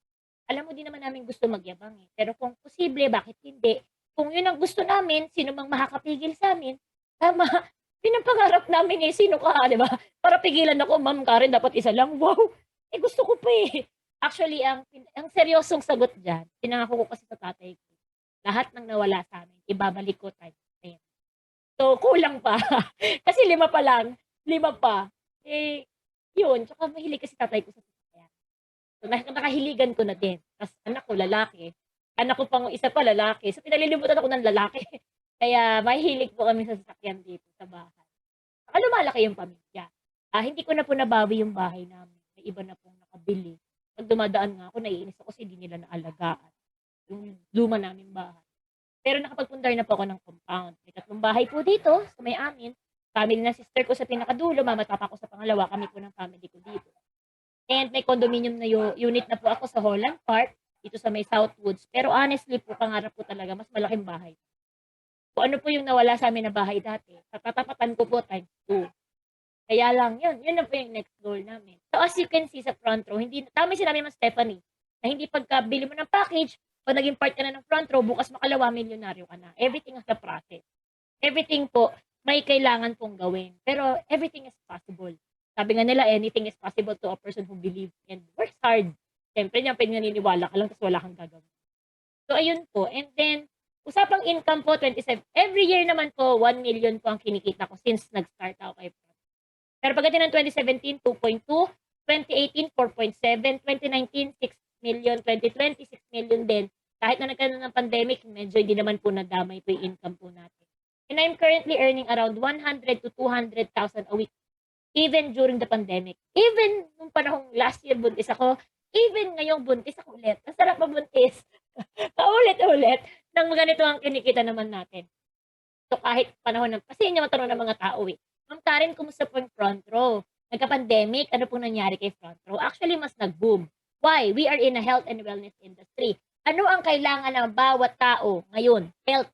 B: Alam mo din naman namin gusto magyabang eh. Pero kung posible, bakit hindi? Kung yun ang gusto namin, sino mang makakapigil sa amin, tama. Yun ang pangarap namin eh. Sino ka, di ba? Para pigilan ako, Ma'am Karen, dapat isa lang. Wow! Eh gusto ko pa eh. Actually, ang seryosong sagot dyan, pinangako ko kasi sa tatay ko, lahat ng nawala sa amin, ibabalik ko times 10. So, kulang pa. Kasi 5 pa lang. 5 pa. Eh, yun. Tsaka mahilig kasi tatay ko sa sasakyan. So, nakahiligan ko na din. Tapos anak ko, lalaki. Anak ko pang isa pa, lalaki. So, pinalilibutan ako ng lalaki. Kaya mahilig po kami sa sasakyan dito sa bahay. Saka lumalaki yung pamilya. Hindi ko na po nabawi yung bahay namin. May iba na pong nakabili. Pag dumadaan nga ako, naiinis ako kasi hindi nila naalagaan. Yung luma namin bahay. Pero nakapagpundar na po ako ng compound. May 3 bahay po dito sa may amin. Family ng sister ko sa pinakadulo, mama at papa ko sa pangalawa, kami po ng family ko dito. And may condominium na unit na po ako sa Holland Park, dito sa may Southwoods. Pero honestly po, pangarap ko talaga, mas malaking bahay. Kung ano po yung nawala sa amin na bahay dati, tatapatan ko po times 2. Kaya lang, yun na po yung next goal namin. So as you can see sa front row, hindi, tama yung sinabi mo Stephanie, na hindi pagkabili mo ng package, pag naging part ka na ng front row, bukas makalawa, milyonaryo ka na. Everything has a process. Everything po, may kailangan pong gawin. Pero everything is possible. Sabi nga nila, anything is possible to a person who believes and works hard. Siyempre, niya pwede naniniwala ka lang tapos wala kang gagawin. So, ayun po. And then, usapang income po, 27. Every year naman po, 1 million po ang kinikita ko since nag-start ako kay Front. Pero pagdating ng 2017, 2.2. 2018, 4.7. 2019, 6 million. 2020, 6 million din. Kahit na nagkaroon ng pandemic, medyo hindi naman po nadamay po yung income po natin. And I'm currently earning around 100 to 200,000 a week. Even during the pandemic. Even nung panahong last year buntis ako, even ngayong buntis ako ulit. Ang sarap mabuntis. Paulit-ulit nang ganito ang kinikita naman natin. So kahit panahon ng, kasi yun yung matanong ng mga tao eh. Ma'am Karen, kumusta po yung front row? Nagka-pandemic, ano pong nangyari kay front row? Actually, mas nag-boom. Why? We are in a health and wellness industry. Ano ang kailangan ng bawat tao ngayon? Health.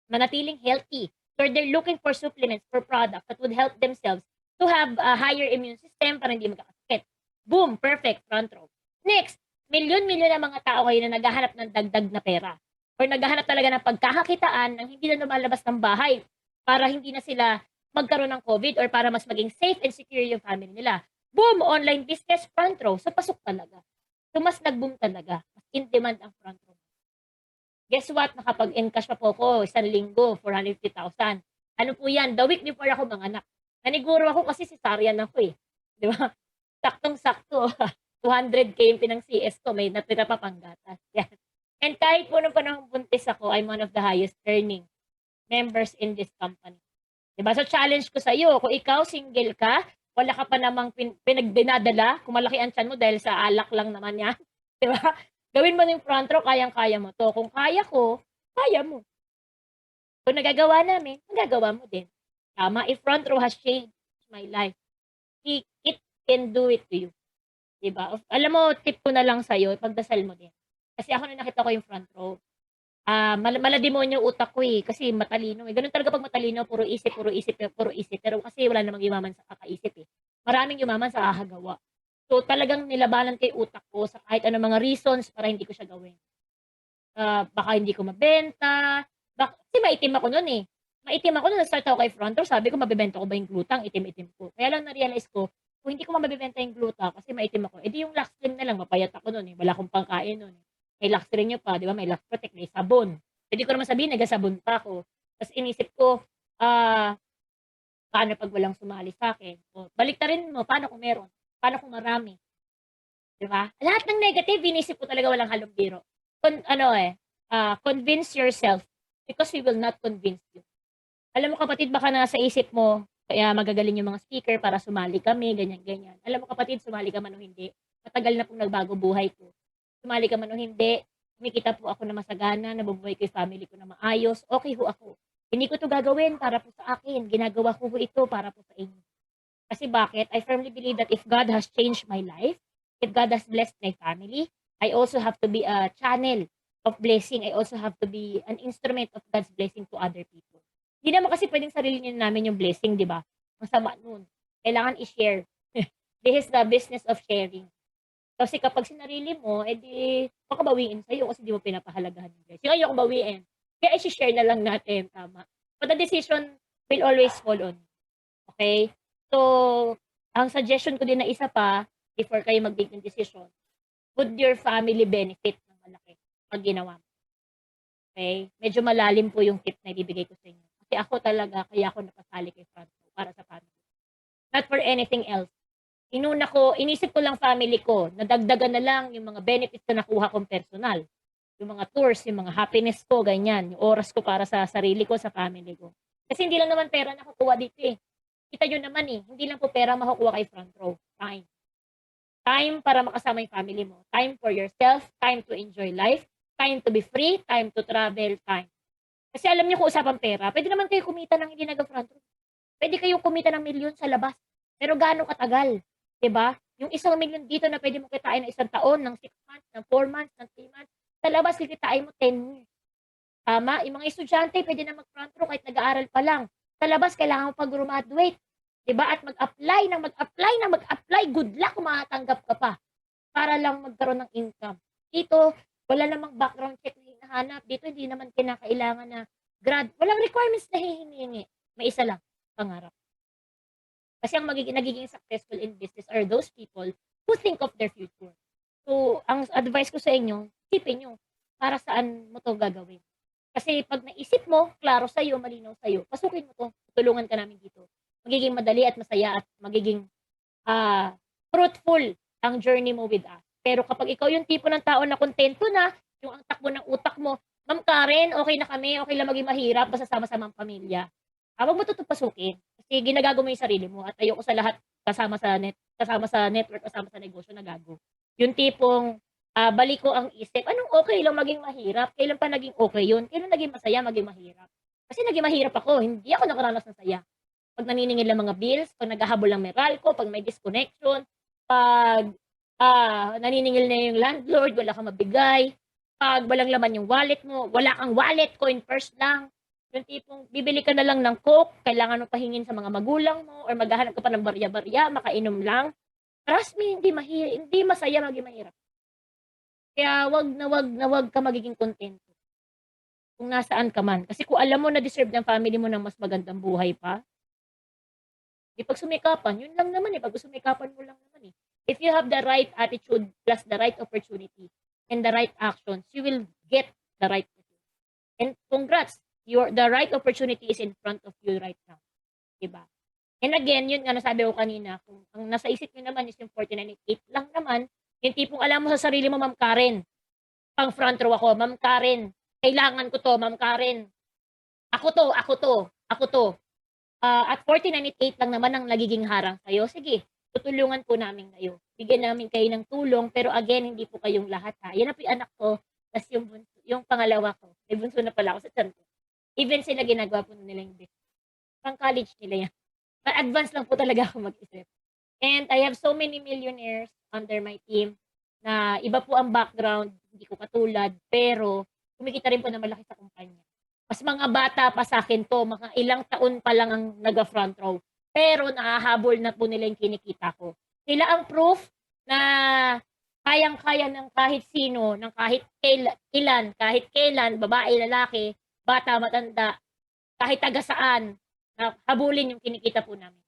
B: Manatiling healthy. So they're looking for supplements, for products that would help themselves to have a higher immune system para hindi magkakasakit. Boom! Perfect. Front row. Next, milyon-milyon na mga tao ngayon na naghahanap ng dagdag na pera. Or naghahanap talaga ng pagkakakitaan ng hindi na lumalabas ng bahay para hindi na sila magkaroon ng COVID or para mas maging safe and secure yung family nila. Boom! Online business, front row. So, pasok talaga. So, mas nag-boom talaga. Mas in demand ang front row. Guess what? Nakapag-encash pa po ako 1 linggo, 450,000. Ano po yan? The week before ako manganak. Naniguro ako kasi cesarean ako eh. Di ba? Saktong-sakto. 200K yung pinang-CS ko. May natira pa panggatas. Yan. And kahit po nung panahong buntis ako, I'm one of the highest earning members in this company. Diba? So challenge ko sa iyo, kung ikaw single ka, wala ka pa namang pinagdinadala, kung malaki ang tiyan mo dahil sa alak lang naman yan. Diba? Gawin mo ng front row, kayang-kaya mo to. Kung kaya ko, kaya mo. Kung nagagawa namin, magagawa mo din. Tama, if front row has changed my life, it can do it to you. Diba? Alam mo, tip ko na lang sa'yo, pagdasal mo din. Kasi ako na nakita ko yung front row. Malademonyo utak ko eh, kasi matalino eh. Ganun talaga pag matalino, puro isip, puro isip, puro isip. Pero kasi wala namang yumaman sa kakaisip eh. Maraming yumaman sa kakagawa. So talagang nilabanan kay utak ko sa kahit anong mga reasons para hindi ko siya gawin. Baka hindi ko mabenta. Kasi maitim ako nun eh. Maitim ako nung nag-start ako kay front row. Sabi ko, mabibenta ko ba yung glutang? Itim-itim ko. Kaya lang na-realize ko, kung hindi ko mabibenta yung gluta kasi maitim ako, edi yung Lux Cream na lang, mapayat ako nun eh. Wala akong pangkain nun eh. May Lux Cream nyo pa, di ba? May Lux Protect, may sabon. Pwede ko naman sabihin, nagasabon pa ako. Tapos inisip ko, paano pag walang sumali sa akin? O, baliktarin mo, paano kung meron? Paano kung marami? Di ba? Lahat ng negative, inisip ko talaga walang halong biro. Convince yourself because we will not convince you. Alam mo kapatid, baka nasa isip mo, kaya magagaling yung mga speaker para sumali kami, ganyan-ganyan. Alam mo kapatid, sumali ka man o hindi, matagal na pong nagbago buhay ko. Sumali ka man o hindi, kumikita po ako na masagana, nabubuhay ko yung family ko na maayos, okay ho ako. Hindi ko to gagawin para po sa akin, ginagawa ko ito para po sa inyo. Kasi bakit? I firmly believe that if God has changed my life, if God has blessed my family, I also have to be a channel of blessing. I also have to be an instrument of God's blessing to other people. Hindi naman kasi pwedeng sarilinin namin yung blessing, di ba? Masama nun. Kailangan i-share. This is the business of sharing. Kasi kapag sinarili mo, edi baka bawiin sa'yo kasi di mo pinapahalagahan yung guys. Yung ayoko bawiin. Kaya i-share na lang natin, tama. But the decision will always fall on you. Okay? So, ang suggestion ko din na isa pa, before kayo mag-make ng decision, would your family benefit ng malaki pag ginawa mo? Okay? Medyo malalim po yung tip na ibibigay ko sa inyo. Kasi ako talaga, kaya ako napasali kay Front Row para sa family. Not for anything else. Inisip ko lang family ko, nadagdagan na lang yung mga benefits na nakuha kong personal. Yung mga tours, yung mga happiness ko, ganyan. Yung oras ko para sa sarili ko, sa family ko. Kasi hindi lang naman pera nakukuha dito eh. Kita nyo naman eh, hindi lang po pera makukuha kay Front Row. Time. Time para makasama yung family mo. Time for yourself, time to enjoy life, time to be free, time to travel, time. Kasi alam niyo kung usapang pera, pwede naman kayo kumita ng hindi nag-front row. Pwede kayong kumita ng milyon sa labas. Pero gaano katagal? 'Di ba? Yung 1 milyon dito na pwede mo kitain ng 1 taon, ng 6 months, ng 4 months, ng 3 months. Sa labas, kikitain mo 10 years. Tama? Yung mga estudyante, pwede na mag-front row kahit nag-aaral pa lang. Sa labas, kailangan mo pag-graduate. 'Di ba? At mag-apply. Good luck kung makatanggap ka pa. Para lang magkaroon ng income. Dito, wala namang background check na hinahanap. Dito, hindi naman kinakailangan na walang requirements na hihingi. May isa lang, pangarap. Kasi ang nagiging successful in business are those people who think of their future. So, ang advice ko sa inyo, isipin nyo, para saan mo to gagawin. Kasi pag naisip mo, klaro sa'yo, malinaw sa'yo, pasukin mo to, tulungan ka namin dito. Magiging madali at masaya at magiging fruitful ang journey mo with us. Pero kapag ikaw yung tipo ng tao na kontento na, yung ang takbo ng utak mo, Ma'am Karen, okay na kami, okay lang maging mahirap, basta sama-sama ang pamilya. Huwag mo ito pasukin. Kasi ginagago mo yung sarili mo at ayoko sa lahat kasama sa network, kasama sa negosyo na gago. Yung tipong balik ko ang isip, anong okay lang maging mahirap? Kailan pa naging okay yun? Kailan naging masaya maging mahirap? Kasi naging mahirap ako, hindi ako nakaranas ng saya. Pag naniningil ng mga bills, pag naghahabol ng Meralco, pag may disconnection, pag naniningil na yung landlord, wala kang mabigay, pag walang laman yung wallet mo, wala kang wallet, coin purse lang, yung tipong bibili ka na lang ng Coke, kailangan mo pahingin sa mga magulang mo, or maghahanap ka pa ng barya-barya, makainom lang. Trust me, hindi masaya maging mahirap. Kaya wag ka magiging kontento. Kung nasaan ka man. Kasi kung alam mo na deserve ng family mo ng mas magandang buhay pa, di pag sumikapan, yun lang naman eh. Pag sumikapan mo lang naman eh. If you have the right attitude plus the right opportunity and the right actions, you will get the right result. And congrats, the right opportunity is in front of you right now. Diba? And again, yun nga nasabi ko kanina, kung ang nasa isip nyo naman is yung 49.8 lang naman, yung tipong alam mo sa sarili mo, Ma'am Karen, pang front row ako, Ma'am Karen, kailangan ko to, Ma'am Karen. Ako to. At 49.8 lang naman ang nagiging harang sa'yo. Sige, tutulungan po namin kayo. Bigyan namin kayo ng tulong, pero again, hindi po kayong lahat ha. Yan na po yung anak ko, tas yung pangalawa ko. May bunso na pala ako sa tiyan ko. Even sila ginagawa po nila yung business. Pang college nila yan. Advance lang po talaga ako mag-isip. And I have so many millionaires under my team na iba po ang background, hindi ko katulad, pero kumikita rin po na malaki sa kumpanya. Mas mga bata pa sa akin to, mga ilang taon pa lang ang naga-front row. Pero nakahabol na po nila yung kinikita ko. Sila ang proof na kayang-kaya ng kahit sino, ng kahit kailan, babae, lalaki, bata, matanda, kahit taga saan, na habulin yung kinikita po namin.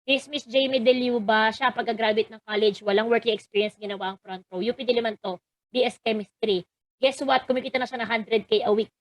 B: Miss Jamie Deliuba, siya pagka-graduate ng college, walang working experience, ginawa ang front row. UP Diliman to, BS Chemistry. Guess what? Kumikita na siya ng 100K a week.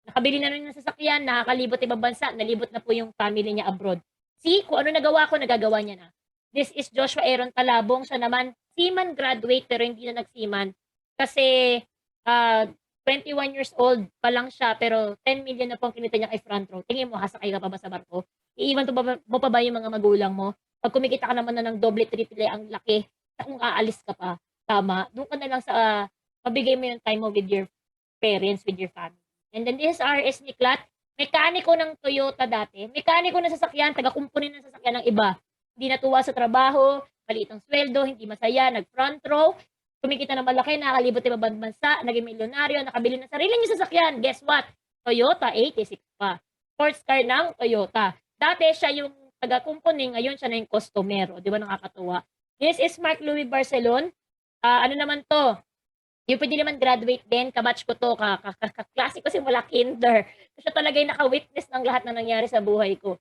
B: Nakabili na rin ng sasakyan, nakakalibot ibang bansa, nalibot na po yung family niya abroad. See, kung ano nagawa ko, nagagawa niya na. This is Joshua Aaron Talabong, siya naman, seaman graduate, pero hindi na nag-seaman. Kasi, 21 years old pa lang siya, pero 10 million na pong kinita niya kay front row. Tingin mo, hasakay ka pa ba sa barko? Iiwan mo pa ba yung mga magulang mo? Pag kumikita ka naman na ng doble, triple ang laki, kung aalis ka pa, tama, doon ka na lang sa, mabigay mo yung time mo with your parents, with your family. And then this is RS Niklat, mekaniko ng Toyota dati, mekaniko ng sasakyan, taga-kumpunin ng sasakyan ng iba. Hindi natuwa sa trabaho, maliit ang sweldo, hindi masaya, nag-front row, kumikita ng malaki, nakalibot ibang bansa, naging milyonaryo, nakabili ng sarili niya sasakyan. Guess what? Toyota 86 pa. Sports car ng Toyota. Dati siya yung taga-kumpuni, ngayon siya na yung customer. Di ba nakakatuwa? This is Mark Louis Barcelon. Ano naman 'to, yung pwede naman graduate din, kabatch ko 'to, kaklase ko simula kinder. Siya talaga yung naka-witness ng lahat na nangyari sa buhay ko.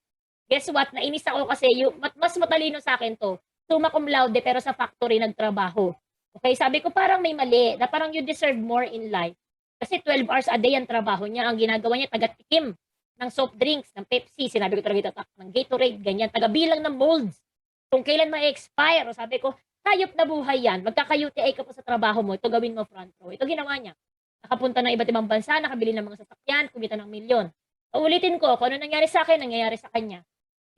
B: Guess what, nainis ako kasi yung mas matalino sa'kin 'to, summa cum laude pero sa factory nagtrabaho. Okey, sabi ko parang may mali, na parang you deserve more in life. Kasi 12 hours a day ang trabaho niya, ang ginagawa niya taga-tikim ng soft drinks, ng Pepsi, sinabi ko talaga itatak ng Gatorade, ganyan, taga-bilang ng molds, kung kailan ma-e-expire. Sabi ko, hayop na buhay yan, magkaka-UTI ka pa sa trabaho mo, ito gawin mo front row. Ito ginawa niya. Nakapunta ng iba't ibang bansa, nakabili ng mga sasakyan, kumita ng milyon. Uulitin ko, kung ano nangyari sa akin, nangyayari sa kanya.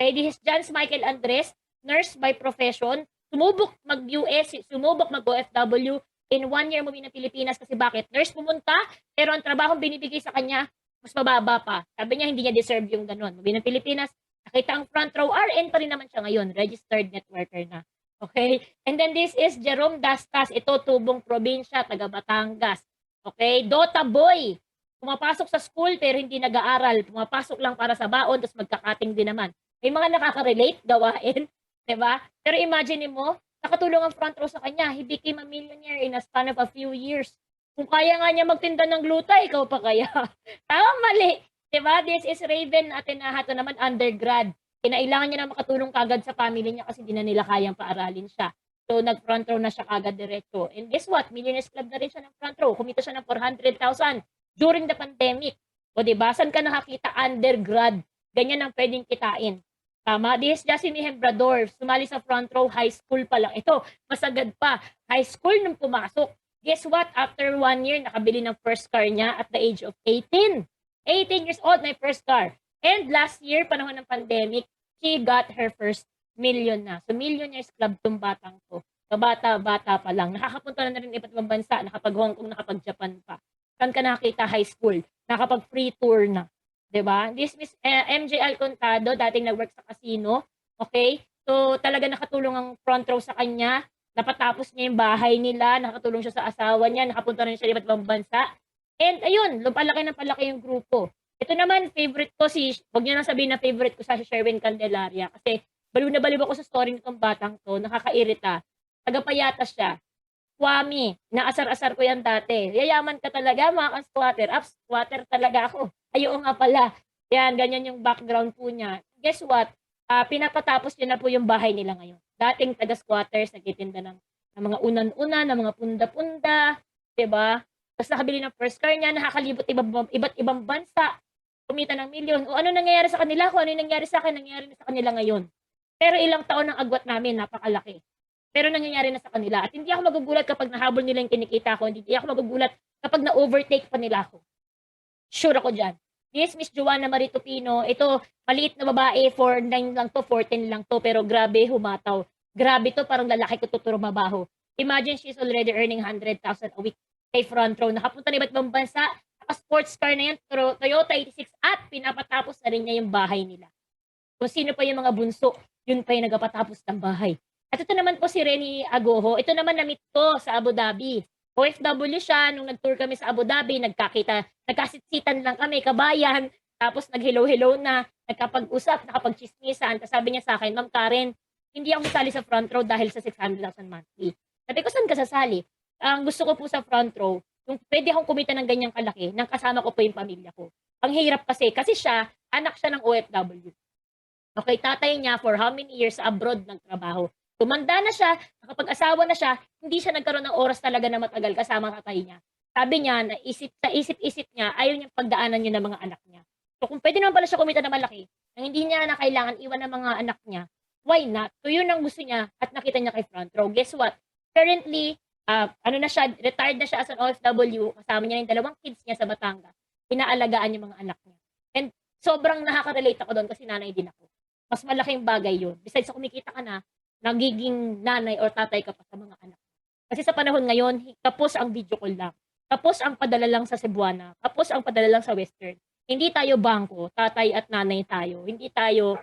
B: Kay this Jans Michael Andres, nurse by profession, sumubok mag-US, sumubok mag-OFW, in 1 year umuwi ng Pilipinas kasi bakit? Nurse pumunta, pero ang trabahong binibigay sa kanya, mas mababa pa. Sabi niya, hindi niya deserve yung ganun. Umuwi ng Pilipinas, nakita ang front row, RN pa rin naman siya ngayon, registered networker na. Okay? And then this is Jerome Dastas, ito tubong probinsya, taga Batangas. Okay? Dota boy, pumapasok sa school pero hindi nag-aaral, pumapasok lang para sa baon, tapos magkakating din naman. May mga nakaka-relate, gawain, 'di ba? Pero imagine mo, nakatulong ang front row sa kanya. He became a millionaire in a span of a few years. Kung kaya nga niya magtinda ng gluta, ikaw pa kaya? Tama, mali. 'Di ba? This is Raven Atenaha, to naman undergrad. Kinailangan niya na makatulong kagad sa family niya kasi hindi na nila kayang paaralin siya. So nag-front row na siya kagad diretso. And guess what? Millionaires Club na rin siya ng front row. Kumita siya ng 400,000 during the pandemic. O 'di ba? Saan ka nakakita undergrad? Ganyan ang pwedeng kitain. Tama, this is Jasmine Hembrador, sumali sa front row, high school pa lang. Ito, masagad pa. High school nung pumasok. Guess what? After 1 year, nakabili ng first car niya at the age of 18. 18 years old, may first car. And last year, panahon ng pandemic, she got her first million na. So, Millionaires Club tong batang to. Kabata-bata pa lang. Nakakapunta na rin iba't ibang bansa, nakapag-Hong Kong, nakapag-Japan pa. Saan ka nakita high school? Nakapag-free tour na. 'Di ba? This Miss MJ Alcontado, dating nag-work sa casino, okay? So, talaga nakatulong ang front row sa kanya, napatapos niya yung bahay nila, nakatulong siya sa asawa niya, nakapunta rin siya sa iba't ibang bansa. And ayun, lumpalaki ng palaki yung grupo. Ito naman, favorite ko si, wag niyo na sabihin na favorite ko si Sherwin Candelaria kasi baliw na baliw ako sa story nitong batang to, nakakairita. Tagapayatas siya. Kwami, naasar-asar ko yan dati. Yayaman ka talaga, mga ka-squatter. Squatter talaga ako. Ay, oo nga pala. Yan, ganyan yung background po niya. Guess what? Pinapatapos niya na po yung bahay nila ngayon. Dating taga-squatters, nagtitinda ng mga unan-unan, ng mga punda-punda, 'di ba? Tapos nakabili ng first car niya, nakakalibot iba't ibang bansa, kumita ng milyon. O ano nangyayari sa kanila? Kung ano yung nangyari sa akin, nangyayari na sa kanila ngayon. Pero ilang taon ang agwat namin, napakalaki. Pero nangyayari na sa kanila. At hindi ako magugulat kapag nahabol nila yung kinikita ko. Hindi ako magugulat kapag na-overtake pa nila ako. Sure ako dyan. Yes, Miss Joanna Marito Pino. Ito, maliit na babae, 4'9 lang to, 14 lang to. Pero grabe, humataw. Grabe to, parang lalaki ko tuturo mabaho. Imagine she's already earning 100,000 a week kay front row. Nakapunta na iba't ibang bansa. Naka-sports car na yan, Toyota 86 at pinapatapos na rin niya yung bahay nila. Kung sino pa yung mga bunso, yun pa yung nagpapatapos ng bahay. At ito naman po si Reni Agoho. Ito naman na-meet ko sa Abu Dhabi. OFW siya, nung nag-tour kami sa Abu Dhabi, nagkasitsitan lang kami, kabayan, tapos nag-hello-hello na, nagkapag-usap, nakapag-chismisan. Tapos sabi niya sa akin, Ma'am Karen, hindi ako sasali sa front row dahil sa 600,000 monthly. Sabi ko, saan ka sasali? Ang gusto ko po sa front row, yung pwede akong kumita ng ganyang kalaki, nang kasama ko po yung pamilya ko. Ang hirap kasi siya, anak siya ng OFW. Okay, tatay niya for how many years abroad nagtrabaho. Tumanda na siya, nakapag-asawa na siya, hindi siya nagkaroon ng oras talaga na matagal kasama tatay niya. Sabi niya, sa isip-isip niya, ayaw niyang pagdaanan yun ng mga anak niya. So kung pwede naman pala siya kumita na malaki, nang hindi niya na kailangan iwan ng mga anak niya, why not? So yun ang gusto niya at nakita niya kay front row. Guess what? Currently, retired na siya as an OFW, kasama niya yung 2 kids niya sa Batangas. Inaalagaan yung mga anak niya. And sobrang nakaka-relate ako doon kasi nanay din ako. Mas malaking bagay yun. Besides sa kumikita ka na, nagiging nanay or tatay ka pa sa mga anak. Kasi sa panahon ngayon, tapos ang video call lang. Tapos ang padala lang sa Cebuana. Tapos ang padala lang sa Western. Hindi tayo bangko, tatay at nanay tayo. Hindi tayo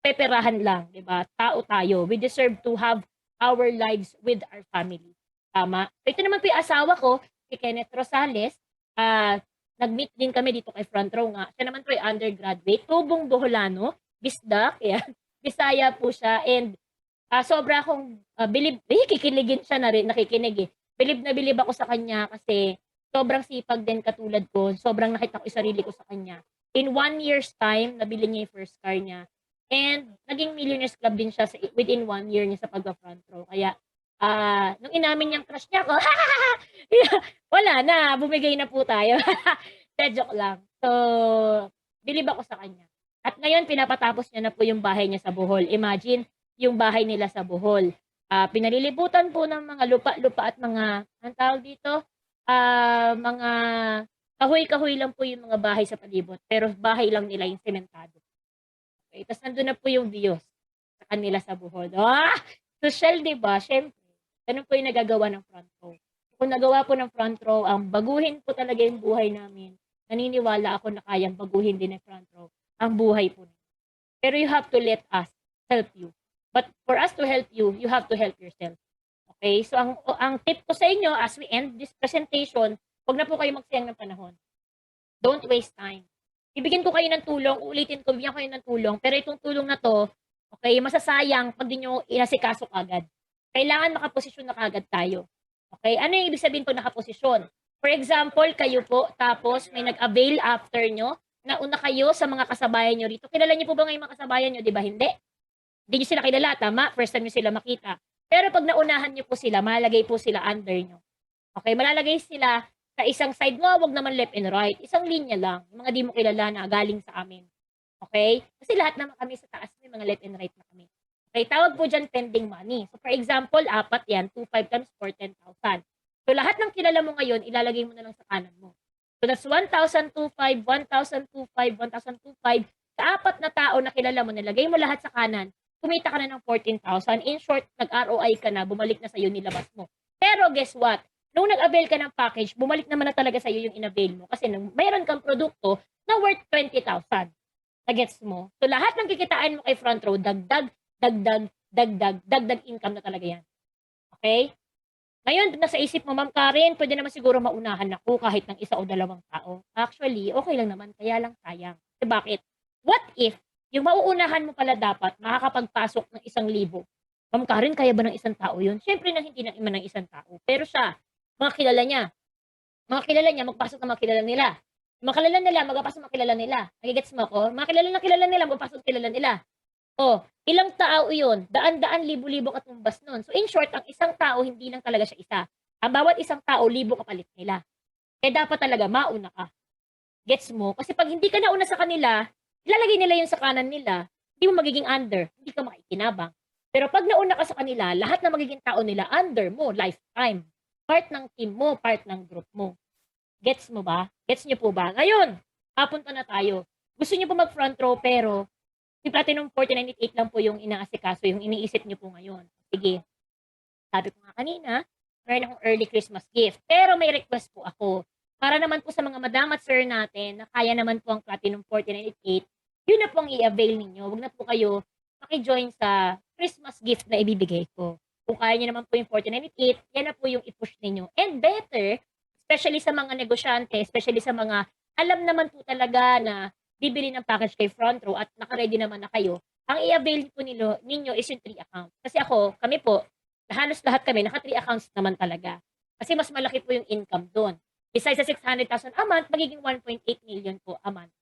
B: peperahan lang, 'di ba? Tao tayo. We deserve to have our lives with our family. Tama? Ito naman po yung asawa ko, si Kenneth Rosales. Nag-meet din kami dito kay front row nga. Siya naman po ay undergraduate, tubong Boholano, Bisdak, yan. Bisaya po siya, and sobra akong kikiligin siya na rin, nakikinig eh. Bilib na bilib ako sa kanya kasi sobrang sipag din katulad ko. Sobrang nakita ko yung sarili ko sa kanya. In 1 year's time, nabili niya yung first car niya. And naging Millionaires Club din siya within 1 year niya sa pag-front row. Kaya, nung inamin niyang crush niya ako, wala na, bumigay na po tayo. Joke lang. So, bilib ako sa kanya. At ngayon, pinapatapos niya na po yung bahay niya sa Bohol. Imagine, yung bahay nila sa Bohol. Pinalilibutan po ng mga lupa-lupa at mga, ang tawag dito, mga kahoy-kahoy lang po yung mga bahay sa palibot. Pero bahay lang nila yung sementado. Okay, tapos nandun na po yung views sa kanila sa Bohol. Social, di ba? Siyempre, ganun po yung nagagawa ng front row. Kung nagawa po ng front row, ang baguhin po talaga yung buhay namin. Naniniwala ako na kayang baguhin din ng front row ang buhay po. Pero you have to let us help you. But for us to help you, you have to help yourself. Okay? So ang tip ko sa inyo as we end this presentation, huwag na po kayo magsayang ng panahon. Don't waste time. Bibigyan ko kayo ng tulong, ulitin ko, bibigyan ko kayo ng tulong, pero itong tulong na to, okay, masasayang pag di nyo inasikaso kagad. Kailangan makaposisyon na kagad tayo. Okay? Ano yung ibig sabihin po nakaposisyon? For example, kayo po, tapos may nag-avail after nyo, nauna kayo sa mga kasabayan nyo rito. Kilala nyo po ba ngayon mga kasabayan nyo? Di ba? Hindi. Hindi nyo sila kilala, tama? First time nyo sila makita. Pero pag naunahan nyo po sila, malalagay po sila under nyo. Okay, malalagay sila sa isang side mo, wag naman left and right. Isang linya lang. Yung mga di mo kilala na galing sa amin. Okay? Kasi lahat naman kami sa taas, may mga left and right na kami. Okay, tawag po dyan pending money. So for example, 4 yan, 2,500 times 4, 10,000. So lahat ng kilala mo ngayon, ilalagay mo na lang sa kanan mo. So that's 1,025, 1,025, 1,025. Sa 4 na tao na kilala mo, nilagay mo lahat sa kanan, kumita ka na ng 14,000. In short, nag-ROI ka na, bumalik na sa'yo, nilabas mo. Pero guess what? Nung nag-avail ka ng package, bumalik naman na talaga sa'yo yung in-avail mo. Kasi mayroon kang produkto na worth 20,000. Nagets mo? So lahat ng kikitain mo kay front row, dagdag income na talaga yan. Okay? Ngayon, nasa isip mo, Ma'am Karen, pwede naman siguro maunahan ako kahit ng 1 o 2 tao. Actually, okay lang naman, kaya lang sayang. Kasi bakit? What if, yung mauunahan mo pala dapat, makakapagpasok ng 1,000. Ma'am Karen, kaya ba ng 1 tao yun? Siyempre na hindi na iman ng 1 tao. Pero siya, mga kilala niya, magpasok ng mga kilala nila. Mga kilala nila, magpasok ng kilala nila. Nagigets mo ako? Mga kilala nila, magpasok ng kilala nila. Oh, ilang tao yun? Daan-daan, libo-libo katumbas nun. So in short, ang 1 tao, hindi lang talaga siya isa. Ang bawat 1 tao, libo kapalit nila. Kaya dapat talaga mauna ka. Gets mo? Kasi pag hindi ka nauna sa kanila, ilalagay nila yun sa kanan nila, hindi mo magiging under, hindi ka makikinabang. Pero pag nauna ka sa kanila, lahat na magiging tao nila, under mo, lifetime. Part ng team mo, part ng group mo. Gets mo ba? Gets nyo po ba? Ngayon, papunta na tayo. Gusto nyo po mag-front row, pero yung Platinum 4988 lang po yung inaasikaso, yung iniisip nyo po ngayon. Sige, sabi ko nga kanina, meron akong early Christmas gift. Pero may request po ako. Para naman po sa mga madam at sir natin, na kaya naman po ang Platinum 4988, yun na po ang i-avail ninyo. Huwag na po kayo maki-join sa Christmas gift na ibibigay ko. Kung kaya nyo naman po yung 4988, yan na po yung i-push ninyo. And better, especially sa mga negosyante, especially sa mga alam naman po talaga na bibili ng package kay front row at naka-ready naman na kayo, ang i-avail po ninyo is yung 3 accounts. Kasi kami po, halos lahat kami, naka 3 accounts naman talaga. Kasi mas malaki po yung income doon. Besides sa 600,000 a month, magiging 1.8 million po a month.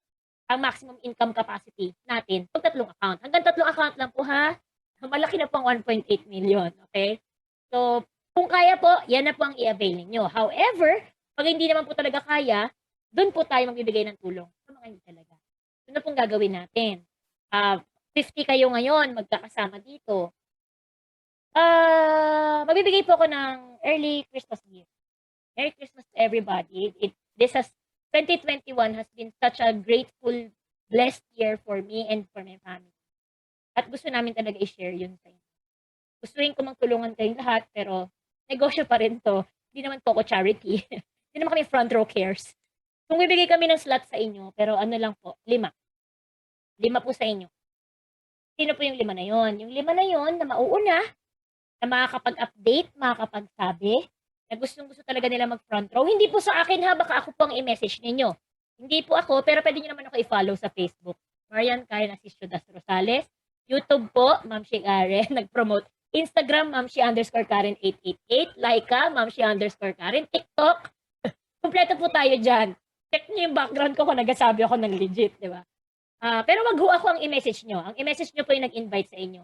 B: Ang maximum income capacity natin pag 3 account. Hanggang 3 account lang po ha. Malaki na po ang 1.8 million. Okay? So, kung kaya po, yan na po ang i-avail ninyo. However, pag hindi naman po talaga kaya, doon po tayo magbibigay ng tulong sa mga hindi talaga. Ano pong gagawin natin? 50 kayo ngayon, magkakasama dito. Magbibigay po ako ng early Christmas gift. Merry Christmas to everybody. 2021 has been such a grateful, blessed year for me and for my family. At gusto namin talaga i-share yun sa inyo. Gustuin ko magtulungan kayong lahat, pero negosyo pa rin to. Hindi naman po ako charity. Hindi naman kami front row cares. Kung bibigay kami ng slot sa inyo, pero ano lang po, 5. 5 po sa inyo. Sino po yung 5 na yon? Yung 5 na yon na mauuna, na makakapag-update, makakapagsabi, na gustong-gusto talaga nila mag-front row. Hindi po sa akin ha, baka ako po ang i-message ninyo. Hindi po ako, pero pwede nyo naman ako i-follow sa Facebook. Marian Karen Asisio Das Rosales. YouTube po, Ma'am Shi Karen, nag-promote. Instagram, Ma'am Shi _ Karen 888. Laika, Ma'am Shi _ Karen. TikTok, kumpleto po tayo dyan. Check niyo yung background ko kung nagsasabi ako ng legit, di ba? Pero wag ho ako ang i-message nyo. Ang i-message nyo po yung nag-invite sa inyo.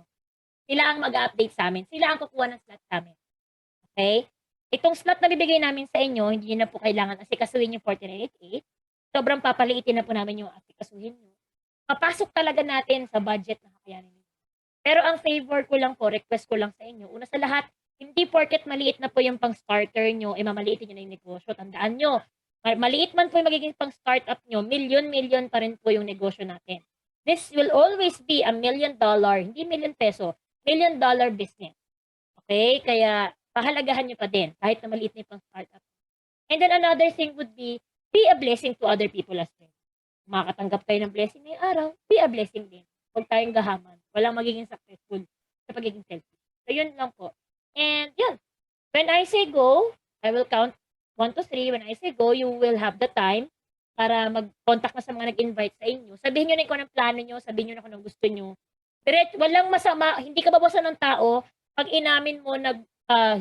B: Sila ang mag-update sa amin. Sila ang kukuha ng slot sa amin. Okay? Itong slot na bibigay namin sa inyo, hindi nyo na po kailangan asikasuhin yung 4988. Sobrang papaliitin na po namin yung asikasuhin nyo. Papasok talaga natin sa budget na kakayanin nyo. Pero ang favor ko lang po, request ko lang sa inyo, una sa lahat, hindi porket maliit na po yung pang-starter nyo, mamaliitin nyo na yung negosyo. Tandaan nyo, maliit man po yung magiging pang-startup nyo, million pa rin po yung negosyo natin. This will always be a $1 million, hindi million peso, $1 million business. Okay? Kaya, pahalagahan nyo pa din, kahit na maliit na yung pang-startup. And then another thing would be a blessing to other people as well. Makakatanggap kayo ng blessing ngayong araw, be a blessing din. Huwag tayong gahaman. Walang magiging successful sa pagiging selfish. So, yun lang po. And, yun. When I say go, I will count 1 to 3. When I say go, you will have the time para mag-contact na sa mga nag-invite sa inyo. Sabihin nyo na kung anong plano nyo, sabihin nyo na kung anong gusto nyo. Walang masama, hindi ka babasan ng tao pag inamin mo na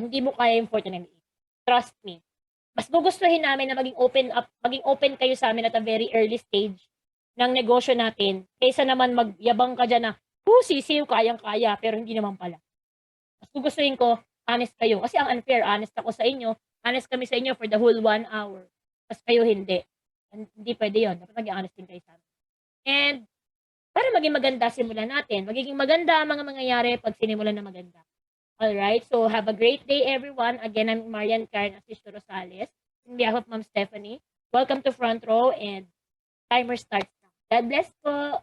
B: hindi mo kaya yung 4988. Trust me. Mas gugustuhin namin na maging open kayo sa amin at a very early stage ng negosyo natin kaysa naman magyabang ka dyan na, sisiw, kayang-kaya, pero hindi naman pala. Mas gugustuhin ko, honest kayo. Kasi ang unfair, honest ako sa inyo, honest kami sa inyo for the whole 1 hour. Tapos kayo hindi. Hindi pwede yun. Dapat maging honest din kayo sa amin. And, para maging maganda, simulan natin. Magiging maganda ang mga mangyayari pag sinimulan na maganda. Alright, so have a great day everyone. Again, I'm Marian Karen Asisto Rosales. On behalf of Ma'am Stephanie, welcome to Front Row and timer starts now. God bless po!